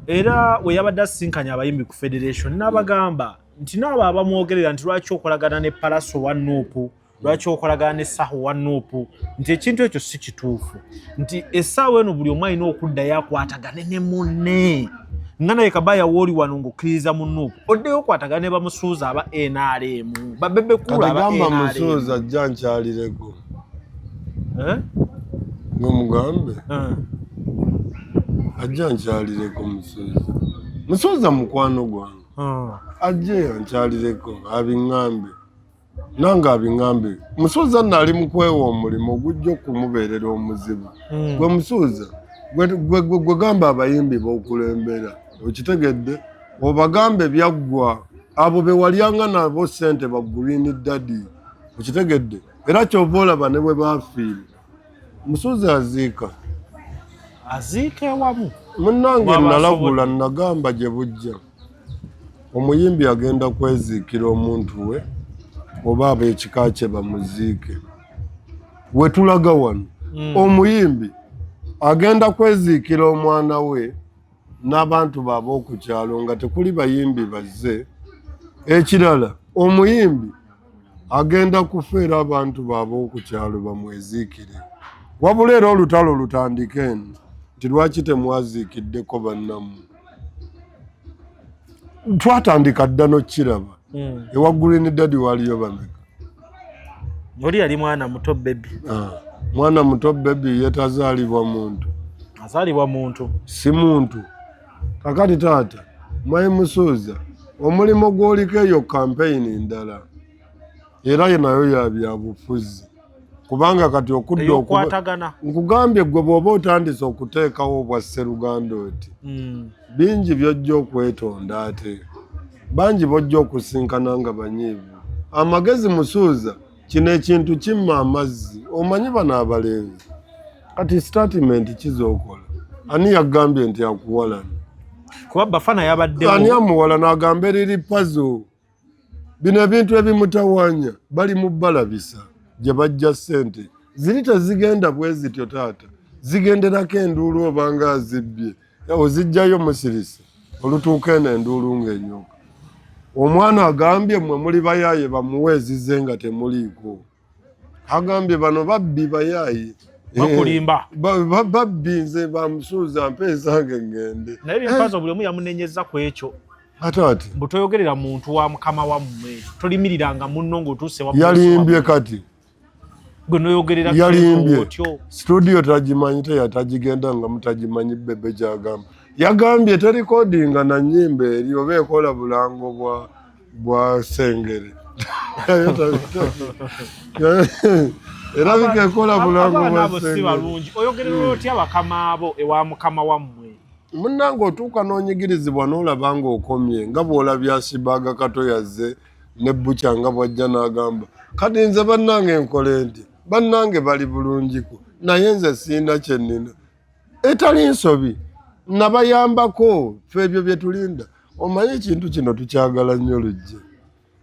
era we yabadde asisinkanya abayimbi ku federation n'abagamba nti naabo abamwogerera nti lwaki okolagana ne Palaso wa Nuupu, lwaki okolagana ne Saho wa Nuupu, nti ekintu ekyo si kituufu, nti essaawa eno buli omu alina okuddayo akwatagane ne munne nga naye Kabaya wooli wano ng'okkiriza mu Nuupu oddeyo okwatagana ne Bamusuuza aba NRM babebekulu aba NRM. Musuuza ajja nkyalireko ng'omugambe ajja nkyalireko Musuuza mukwano gwange ajje nkyalireko abiŋŋambe nange abiŋŋambe. Musuuza nali mu kwewa omulimu ogujja okumubeerera omuzibu. Gwe Musuuza gwe gamba abayimbi b'okulembera okitegedde obagambe byaggwa abo be walyanga nabo ssente ba Green Daddy okitegedde era kyova olaba ne bwe baafiire Musuuza aziika ewamu. Munnange nalabula nagamba gye bujja omuyimbi agenda kweziikira omuntu we oba ab'ekika kye bamuziike. We tulaga wano omuyimbi agenda kweziikira omwana we n'abantu baaba okukyalo nga tekuli bayimbi bazze. Ekirala omuyimbi agenda kufeera abantu baaba okukyalo bamweziikire. Wabula era olutalo lutandike eno nti lwaki temwaziikiddeko bannammwe. Twatandika dda n'okiraba ewa Green Daddy waliyo bameka. Oli yali mwana muto bebi. Mwana muto bebi yetazaalibwa muntu. Azaalibwa muntu. Si muntu. Kakati taata mwayi Musuuza omulimo gw'oliko eyo kampeyini ndala era nayo ya byabufuzi kubanga kati okudda okwatagana nkugambye gwe bw'oba otandise okuteekawo obwa Sseruganda oti bingi by'ojja okwetonda ate bangi bojja okusinkana nga banyiivu. Amagezi Musuuza kino ekintu kimma amazzi omanyi bano abaleevi kati statement kizookola ani yagambye nti akuwalana kuba Bafana yabaddewo ani amuwala n'agamba eriri puzzle bino ebintu ebimutawaanya bali mu balabisa gye bajja ssente ziri tezigenda bwe zityo taata zigenderako enduulu obanga azibbye ozijjayo musirisi olutuuka eno enduulu ng'enyoka. Omwana agambye mmwe muli bayaaye bamuweezize nga temuliiko. Agambye bano babbi bayaaye bakulimba babbi nze bamusuuza mpeezange ngende. Naye byempazo buli omu yamunenyeza ku ekyo. Ate butoyogerera muntu wa mukama wammwe tolimiriranga munno ng'otuuse wa yalimbye kati gunoyogerera yalimbye studio tagimanyi teyatagigenda nga mutagimanyi bebe gyagamba yagambye terikodinga na nnyimba eri oba ekola bulango bwa Sengere era bikekola bulango bwa Sengere. Oyogerera otya bakama abo ewa mukama wammwe munnange otuuka n'onyigirizibwa n'olaba nga okomye nga bw'olabya Asibaga Kato yazze ne Bukya nga bw'ajja n'agamba kati nze bannange nkole nti bannange bali bulungiko naye nze sirina kye nnina etali nsobi nabayambako ffe ebyo bye tulinda. Omanyi ekintu kino tukyagala nnyo lujje.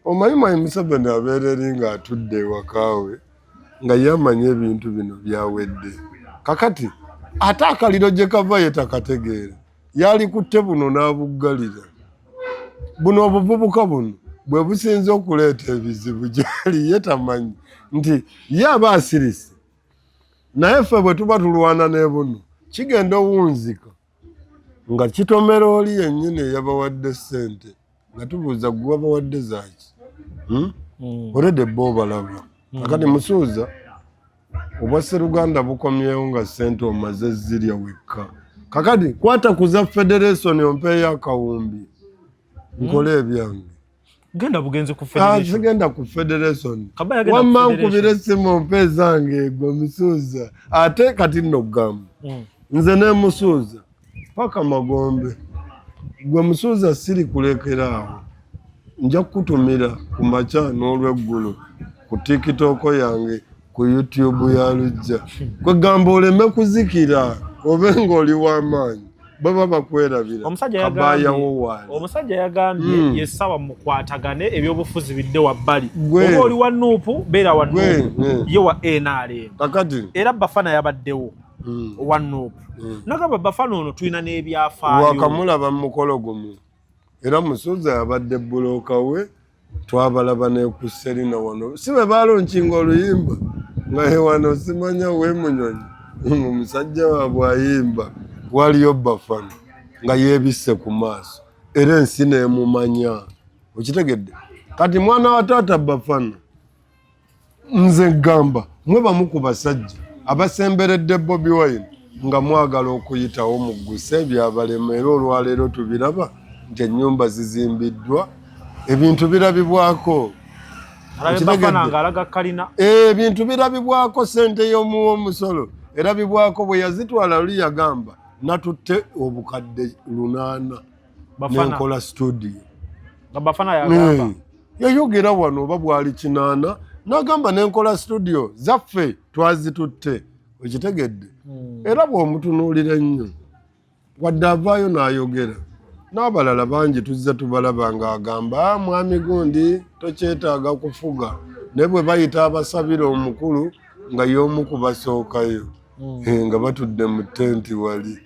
Omanyi Mwai Museveni abeera eri ng'atudde ewakaawe nga yamanya ebintu bino byawedde kakati ate akaliro gye kava ye takategeera yali kutte buno n'abuggalira buno obuvubuka buno bwe businze okuleeta ebizibu gyali ye tamanyi nti ye aba asirisi naye ffe bwe tuba tulwana ne buno kigenda owunzika nga kitomera oli yennyini eyabawadde ssente nga tubuuza gwe wabawadde zaaki olede bba obalaba kakati Musuuza obwa Sseruganda bukomyewo nga ssente omaze zirya wekka kakati kwata kuza federation ompeeyo akawumbi nkole ebyange genda bugenzi ku federation zigenda ku federation wamma nkubira essimu ompe zange gwe Musuuza ate kati nno gamba nze ne Musuuza paka Magombe gwe Musuuza siri kulekera awo nja kukutumira ku makya n'olweggulo ku TikTok yange ku YouTube ya Lujja kwe gamba oleme kuzikira obe ng'oli w'amaanyi baba bakwerabira kabayawo wali omusajja yagambye yesawa mukwatagane ebyobufuzi bidde wabbali oba oli wa Nuupu beera wa Nuupu ye wa NRM kakati era Bafana yabaddewo wa Nuupu nagamba Bafana ono tulina n'ebyafaayo wakamulaba mu mukolo gumu era Musuuza yabadde bbulooka we twabalaba ne ku Serina wano si bwe balonkinga oluyimba nga wano simanya weemunyonyi omusajja waabwe ayimba waliyo Bafana nga yeebisse ku maaso era ensi neemumanya okitegedde kati mwana wa taata Bafana nze gamba mwe bamu ku basajja abasemberedde Bobi Wine nga mwagala okuyitawo mu gguse ebyabalema era olwaleero tubiraba nti ennyumba zizimbiddwa ebintu birabibwako ebintu birabibwako sente y'omusolo erabibwako bwe yazitwala luli yagamba natutte obukadde 800 nenkola studio yayogera wano oba bwali 8 n'agamba nenkola studio zaffe twazitutte okitegedde era bw'omutunuulira ennyo wadde avaayo n'ayogera n'abalala bangi tuzze tubalaba ng'agamba mwami gundi tokyetaaga kufuga naye bwe bayita abasabira omukulu nga y'omu kubasookayo nga batudde mu tenti wali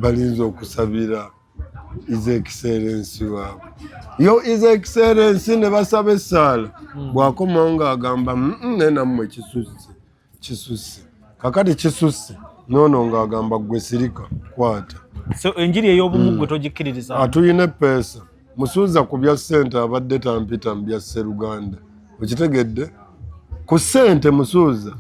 balinza okusabira His Excellency waabwe yo His Excellency ne basaba essaala bw'akomawo ng'agamba ne nammwe kisusse kakati kisusse noono ng'agamba gwe sirika kwata so enjiri ey'obumu gwe togikkiririza atuyina pesa Musuuza ku bya ssente abadde tampita mu bya Sseruganda okitegedde ku ssente Musuuza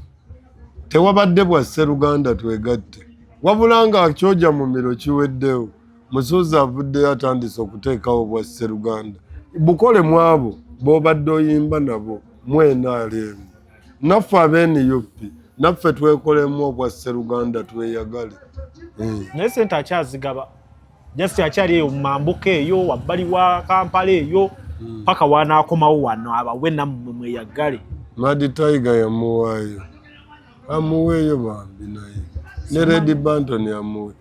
tewabadde bwa Sseruganda twegatte wabula nga kyoja mu miro kiweddewo Musuuza avuddeyo atandise okuteekawo bwa Sseruganda bukole mu abo b'obadde oyimba nabo NRM naffe ab'NUP naffe twekolemu obwa Sseruganda tweyagale naye sente akyazigaba just akyali eyo mu mambuka eyo wabbali wa Kampala eyo paka wanaakomawo wano abawe nammwe mweyagale Mad Tiger yamuwaayo amuweeyo bambi naye ne Red Banton yamuwe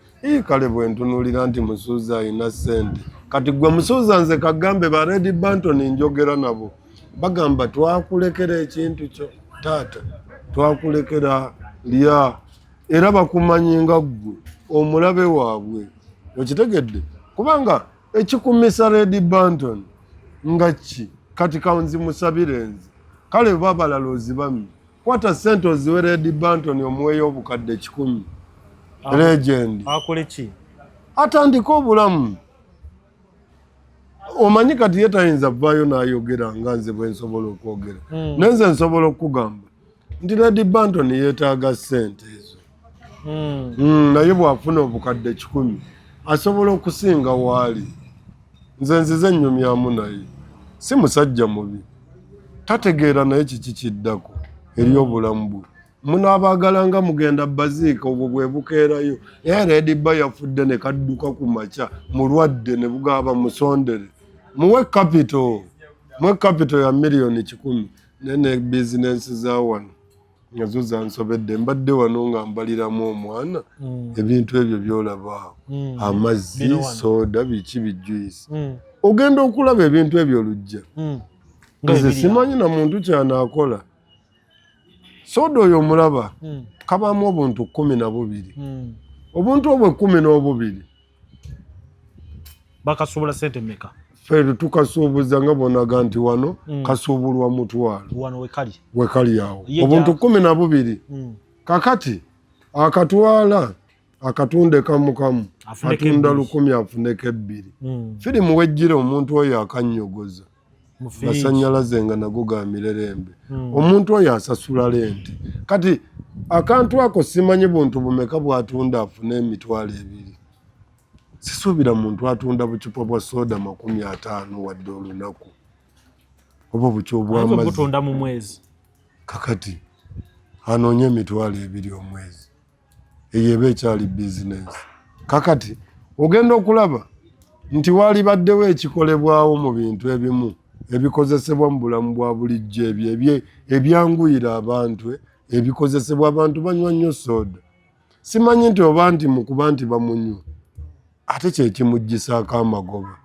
kale bwe ntunuulira nti Musuuza alina ssente kati gwe Musuuza nze kagambe ba Red Banton njogera nabo bagamba twakulekera ekintu kyo taata twakulekera lya era bakumanyi nga ggwe omulabe waabwe okitegedde kubanga ekikumisa Red Banton nga ki kati kanzimusabire nze kale babalala ozibamye kwata ssente oziwe Red Banton omuweeyo obukadde 100 legend akole ki atandika obulamu omanyi kati ye tayinza vaayo n'ayogera nga nze bwe nsobola okwogera nenze nsobola okugamba nti Red Banton yeetaaga ssente ezo naye bw'afuna obukadde 100 asobola okusinga waali nze nzize nnyumyamu naye si musajja mubi tategeera naye kiki kiddako eri obulamu bwe munaabagalanga mugenda baziika obwo bwe bukeerayo era Red Banton yafudde ne kadduka ku makya mulwadde ne bugaba musondere muwe capital ya miliyoni 10 nene bizinensi za wano nazo zansobedde mbadde wano nga mbaliramu omwana ebintu ebyo byolabaawo amazzi soda biki bijuyisi ogenda okulaba ebintu ebyo lujja nze simanyi na muntu kyanaakola soda oyo omulaba kabaamu obuntu 12 obuntu obwo 12 bakasuubula ssente mmeka ffe tukasuubuza nga bonaga nti wano kasuubulwa mutwalo wano wekali awo obuntu 12 kakati akatwala akatunde kamu atunda 10 afuneko 2 firimu wejjire omuntu oyo akannyogoza masanyalaze nga nago ga mirerembe omuntu oyo asasula lente kati akantu ako simanyi buntu bumeka bwatunda afune emitwalo 2 sisuubira muntu atunda bucupa bwa soda 50 wadde olunaku oba buki obwamazzi mu mwezi kakati anoonye emitwalo 2 omwezi eyo eba ekyali bizinensi kakati ogenda okulaba nti waali baddewo ekikolebwawo mu bintu ebimu ebikozesebwa mu bulamu bwa bulijjo ebyanguyira abantu ebikozesebwa abantu banywa nnyo soda simanyi nti oba nti mukuba nti bamunywa ate kyekimuggisaako amagoba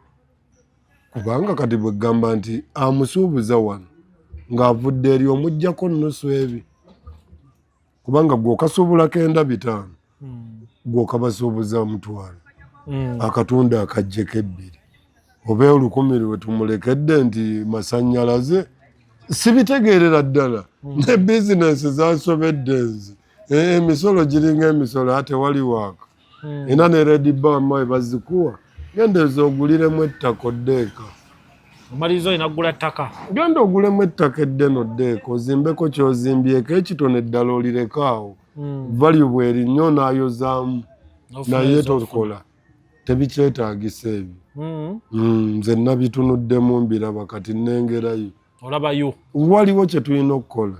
kubanga kati bwe gamba nti amusuubuza wano ng'avudde eri omuggyako nnusu ebi kubanga gw'okasuubulako endaba 5 gw'okabasuubuza 1,000 akatunda akajjeko 2 oba 10,000 we tumulekedde nti masannyalaze sibitegeerera ddala ne bizinesi zasobedde nzi emisolo giringa emisolo ate wali waaka era ne redibama bazikuwa genda ezoguliremu ettaka oddeeka omaliriza olina kugula ttaka genda ogulemu ettaka eddene oddeeka ozimbeko kyozimbyeko ekitono eddala olirekaawo valyu bweri nnyo n'ayozaamu naye tokola tebikyetaagisa ebyo nze nabitunuddemu mbiraba kati nnengerayo olabayo waliwo kye tulina okukola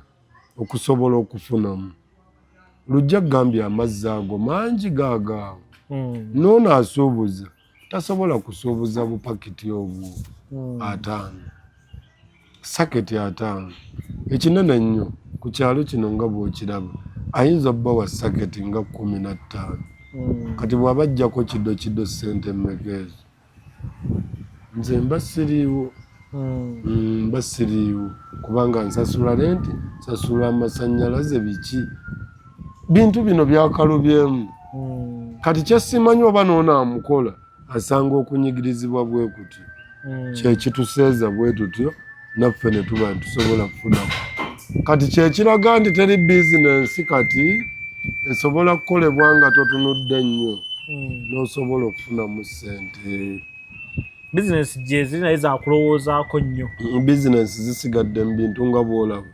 okusobola okufunamu lujja gambye amazzi ago mangi gaagaawo noono asuubuza tasobola kusuubuza bupakiti obwo 5 saketi 5 ekinene nnyo ku kyalo kino nga bw'okiraba ayinza obba wa saketi nga 15 kati bw'aba ajjako kido ssente mmeka ezo nze mba siriiwo kubanga nsasula renti nsasula amasannyalaze biki bintu bino byakalubyemu kati kyesimanyi oba noonaamukola asanga okunyigirizibwa bwe kutyo kyekituseeza bwe tutyo naffe ne tuba tusobola kufunamu kati kyekiraga nti teri bizinensi kati esobola kukolebwa nga totunudde nnyo n'osobola okufunamu ssente bizinesi gye ziri naye zakulowoozaako nnyo bizinesi zisigadde mu bintu nga bw'olaba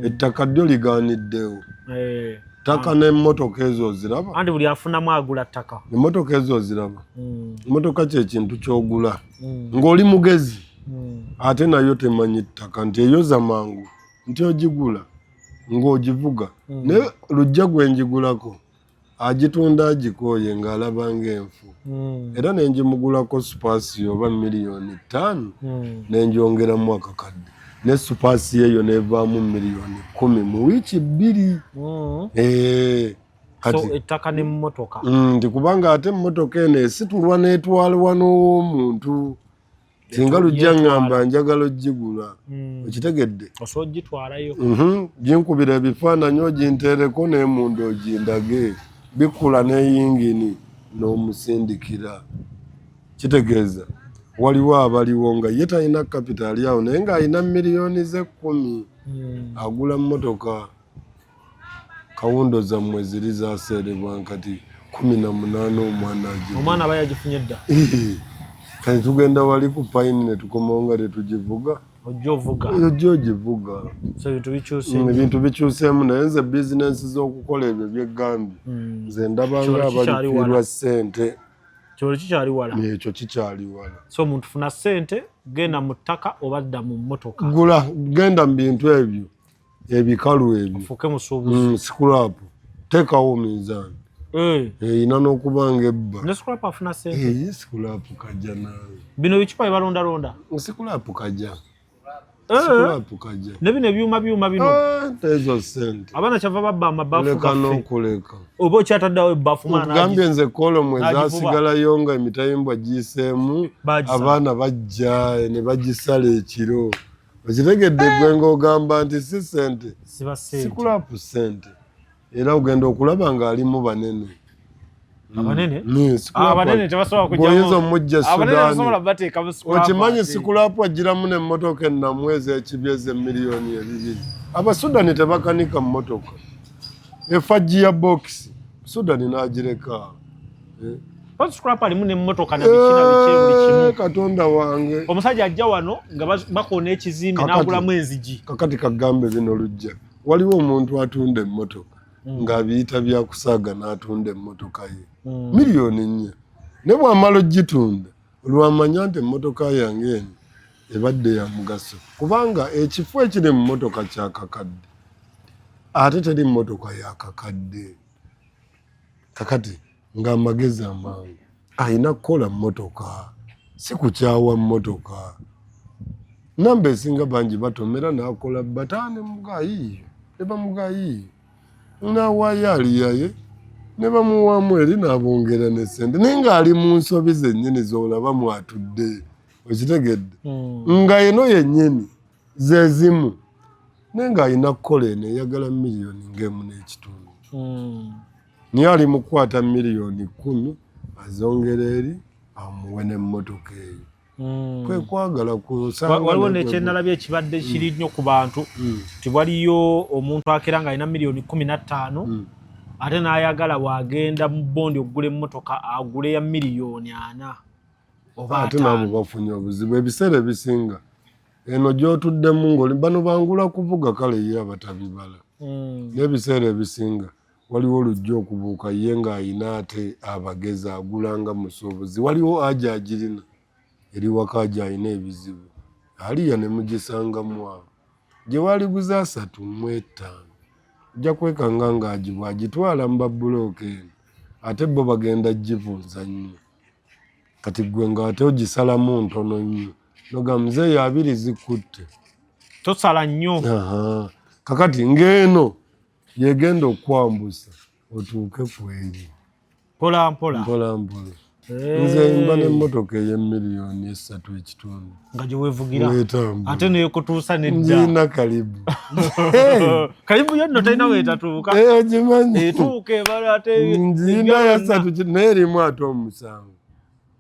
ettaka ddyo ligaaniddewo ttaka n'emmotoka ezo oziraba anti buli afunamu agula ttaka emmotoka ezo oziraba emmotoka kyekintu ky'ogula ng'oli mugezi ate nayo temanyi ttaka nti eyoza mangu nti ogigula ng'ogivuga naye lujja gwe njigulako agitunda agikooye ng'alaba ng'enfu era nenjimugulako supaasiyo oba miliyoni 5 nenjongeramu akakadde ne supaasiyo eyo nevaamu miliyoni 10 mu wiiki 2 so ettaka n'emmotoka nti kubanga ate emmotoka eno esitulwa n'etwalwa n'omuntu singa lujja ngamba njagala ogigula okitegedde osobola ogitwalayo ginkubira ebifaananyi oginteereko n'emunda ogindage bikula n'eyingini n'omusindikira kitegeeza waliwo abaliwo nga ye talina kapitaali awo naye ng'alina miliyoni ze 10 agula mmotoka kawundo zammwe ziri zaseerebwa nkati 18 omwana aba yagifunye dda kati tugenda wali ku payini ne tukomawo nga tetugivuga ojja ovuga ojja ogivuga ebintu bikyuseemu naye nze bizinensi z'okukola ebyo byegambye nze ndabanga abalikirwa ssente kyolo kikyali wala ekyo kikyali wala so omuntu funa ssente genda mu ttaka oba dda mu mmotoka genda mu bintu ebyo ebikalu ebyo fuke musuubuzi sikulapu teekawo minzaani erina n'okuba nga ebba ne sikulapu afuna ssente sikulapu kajja naawe bino bicupa bibalondalonda sikulapu kajja ne bino ebyuma bino ezo ssente abaana kyava babba amabaafu gaffe n'okuleka oba okyataddewo ebbafu gambye nze kolomu ezasigalayo nga emitayimbwa giyiseemu abaana bajja ne bagisala ekiro okitegedde gwe ng'ogamba nti si ssente sikulapu ssente era ogenda okulaba ng'alimu banene bw'oyinza omujja Sudaani okimanyi sikulapu agiramu n'emmotoka ennamwezi ekibyeze miliyoni 2 abasudaani tebakanika mmotoka efajji ya bokisi Sudaani n'agireka alimu n'emmotoka na biki Katonda wange omusajja ajja wano nga bakoona ekizimbe n'agulamu enzigi kakati kagambe bino lujja waliwo omuntu atunda emmotoka ng'abiyita byakusaaga n'atunda emmotoka ye miliyoni 4 ne bw'amala ogitunda olwamanya nti emmotoka yange eno ebadde ya mugaso kubanga ekifo ekiri mu mmotoka kyakakadde ate teri mmotoka yakakadde kakati ng'amagezi amangu ayina kukola mmotoka si kukyawa mmotoka namba esinga bangi batomera n'akola bataane mugayiyo eba mugayiyo nawaayo aliyaye ne bamuwaamu eri n'abongera ne ssente naye ng'ali mu nsobi zennyini z'olaba mwatudde okitegedde nga eno yennyini ze zimu naye ng'alina kukola eno eyagala miliyoni ng'emu n'ekitundu niye ali mu kukwata miliyoni 10 azongera eri amuwe n'emmotoka eyo kwe kwagala waliwo nekyenalabye ekibadde kiri nnyo ku bantu nti waliyo omuntu akera ng'alina miliyoni 15 ate n'ayagala bw'agenda mu bondi okugula emmotoka agule ya miliyoni 4 oba ate nabo bafunye obuzibu ebiseera ebisinga eno gy'otuddemu ng'oli bano bangula kuvuga kale ye abatabibala n'ebiseera ebisinga waliwo olujja okubuuka ye ng'ayina ate abagezi agulanga musuubuzi waliwo aja agirina eri waka aja ayina ebizibu aliya ne mugisangamu awo gye waliguza 35 ojja kwekanga ng'agibwa agitwala mu babulooka eno ate bo bagenda givunza nnyo kati gwe ng'ate ogisalamu ntono nnyo noga muzeeyi 2 zikutte tosala nnyo kakati ng'eno yegenda okwambusa otuuke ku eri mpola nze mba n'emmotoka ey'emiliyoni 3 ekitundu nga gye weevugira ate neekutuusa nedda njiina kalibu kalibu yonno talina weetatuuka ogimanyi etuuka ebala ate njiina ya 3 naye erimu ate 7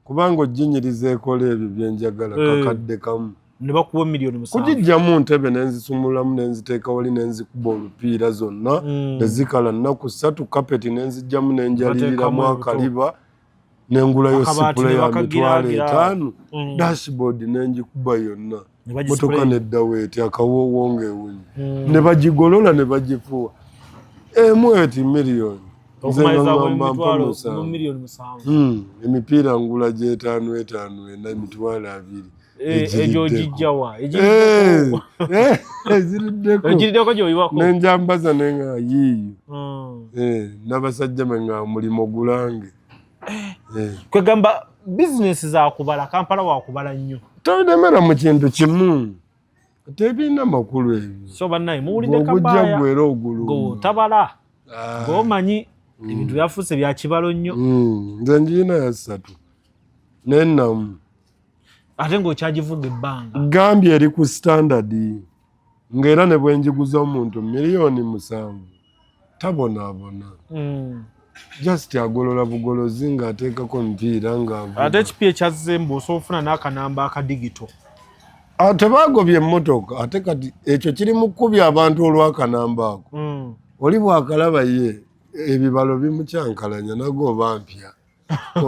kubanga oginyiriza ekola ebyo byenjagala kakadde kamu ne bakuwa miliyoni 7 kugijjamu ntebe nenzisumulamu nenziteeka wali nenzikuba olupiira zonna nezikala nnaku 3 kapeti nenzijjamu nenjaliriramu akaliba nengulayo sipule ya 5,000 dashboard nenjikuba yonna motoka neddaweeti akawowonga ewunyi ne bagigolola ne bagifuwa emweti miliyoni emipiira ngula gye 5 emitwalo 2 egyo ogijjawa eziriddeko nenjambaza nenga yiiyo n'abasajja menga mulimo gulange kwegamba bizinesi zakubala Kampala wakubala nnyo tolemera mu kintu kimu tebirina makulu ebyo so bannaye muwulidde Kabaya gwera ogulu gotabala gomanyi ebintu byafuuse bya kibalo nnyo nze njina ya 3 nennamu ate ng'okyagivuga ebbanga gambye eri ku standard ng'era ne bwenjiguza omuntu miliyoni 7 tabonaabona just agolola bugolozi ng'ateekako emipiira ng'avuga ate ekipi ekyazembu osobola ofuna n'akanamba akadigito tebagobye emmotoka ate kati ekyo kiri mu kkubya abantu olw'akanamba ako oli bwakalaba ye ebibalo bimukyankalanya nago oba mpya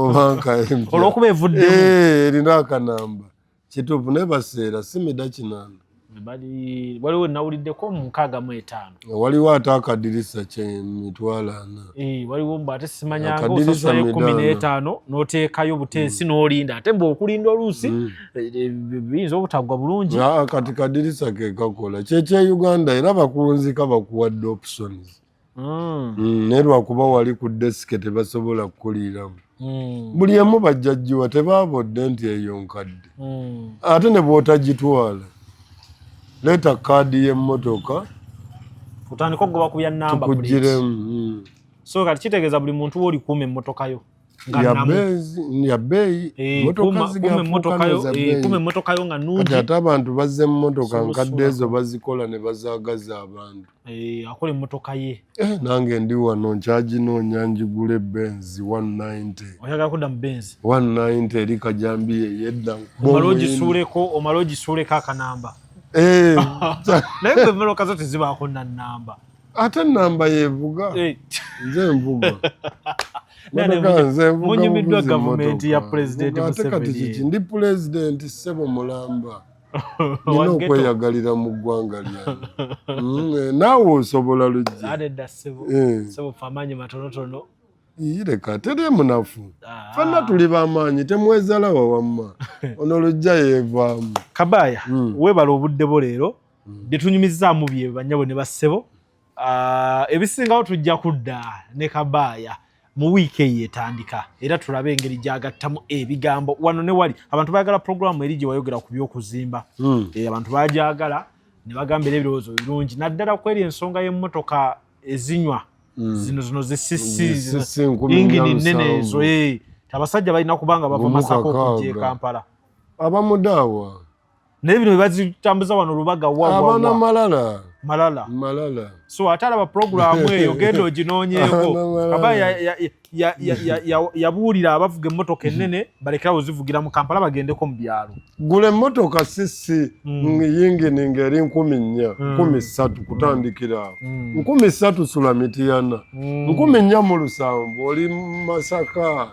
oba nkayempya olw'okuba evuddemu erina akanamba kituufu ne baseera si mida 8 waliwo nawuliddeko mu 65 waliwo ate akadirisa kyemitwalo 4 waliwo mbu ate simanyanga osasulayo 15 n'oteekayo buteesi n'olinda ate mbu okulinda oluusi biyinza obutagwa bulungi kati kadirisa ke kakola kyekye-Uganda era bakunzika bakuwadde options naye lwakuba wali ku desike tebasobola kukuliiramu buli emu bajjajjiwa tebaabodde nti eyo nkadde ate ne bw'otagitwala leeta kaadi y'emmotoka tutandika okugoba ku bya namba tukugiremu so kati kitegeeza buli muntu wooli kuuma emmotoka yo ya bbeeyi kuuma emmotoka yo nga nnungi ate abantu bazze emmotoka nkadde ezo bazikola ne bazaagaza abantu akola emmotoka ye nange ndi wano nkyaginoonya njigule Benz 190 oyagala kudda mu Benz 190 eri kajambiye yedda omala ogisuuleko akanamba naye gwe emmotoka zo tezibaako na nnamba ate namba yevuga nze nvuga munyumiddwa gavumenti ya pulezidenti ate kati kiki ndi pulezidenti ssebo mulamba nina okweyagalira mu ggwanga lyange naawe osobola lujja adedda ssebo fe amaanyi matonotono leka tere munafu fenna tuli bamaanyi temwezalawa wamma ono lujja yeevaamu Kabaya weebala obudde bo leero bye tunyumizaamu bye banyabo ne bassebo ebisingawo tujja kudda ne Kabaya mu wiiki eyo etandika era tulabe engeri gyagattamu ebigambo wano ne wali abantu baagala puroguramu eri gye wayogera ku by'okuzimba abantu bagyagala ne bagamba era ebirowoozo birungi naddala ku eri ensonga y'emmotoka ezinywa zino zisisi Zisisi ingini nene ezo abasajja balina kubanga bava Masaka okujja Kampala abamudawa naye bino bazitambuza wano Lubaga abana malala so atalaba programu eyo genda oginoonyeeko aba yabuulira abavuga emmotoka ennene balekerawo zivugira mu Kampala bagendeko mu byalo gula emmotoka sisi yingini ngeri 13 kutandikira awo 13 Sulamitiyana 14 oli Masaka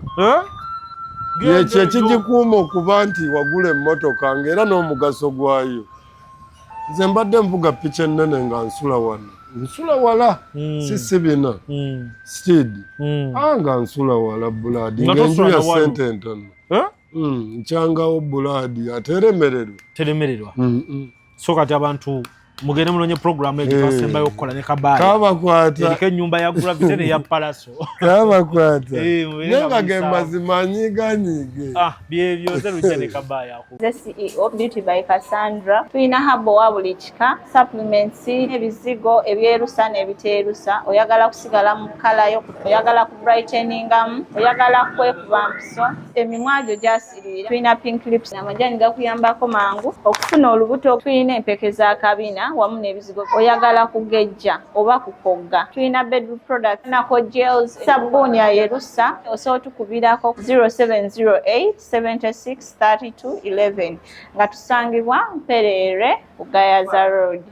yekyo ekigikuuma okuba nti wagula emmotoka ng'era n'omugaso gwayo. Nze mbadde nvuga picha ennene nga nsula wala sisi bina steed nga nsula wala buladi ng'enju ya ssente entono nkyangawo buladi ate teremererwa so kati abantu mugende munonye programu egibasembayo okukola ne Kabaya kabakwata eriko ennyumba ya Gravity ya Palaso kabakwata nenga ge mazima nyiganyiige byebyo ze lujja ne Kabaya The CEO Beauty by Cassandra tulina habo wa buli kika supplements ebizigo ebyerusa n'ebiteerusa oyagala kusigala mu kala yo oyagala ku brighteningamu oyagala kwekuba mpiso emimwa gyo gyasirira tulina pink lips n'amajani gakuyambako mangu okufuna olubuto tulina empeke za kabina wamu n'ebizigo oyagala kugejja oba kukogga tulina bedroom product nako gels sabuni ya yerusa osobola tukubirako 0708 76 32 11 nga tusangibwa Mperere ku Gayaza Road.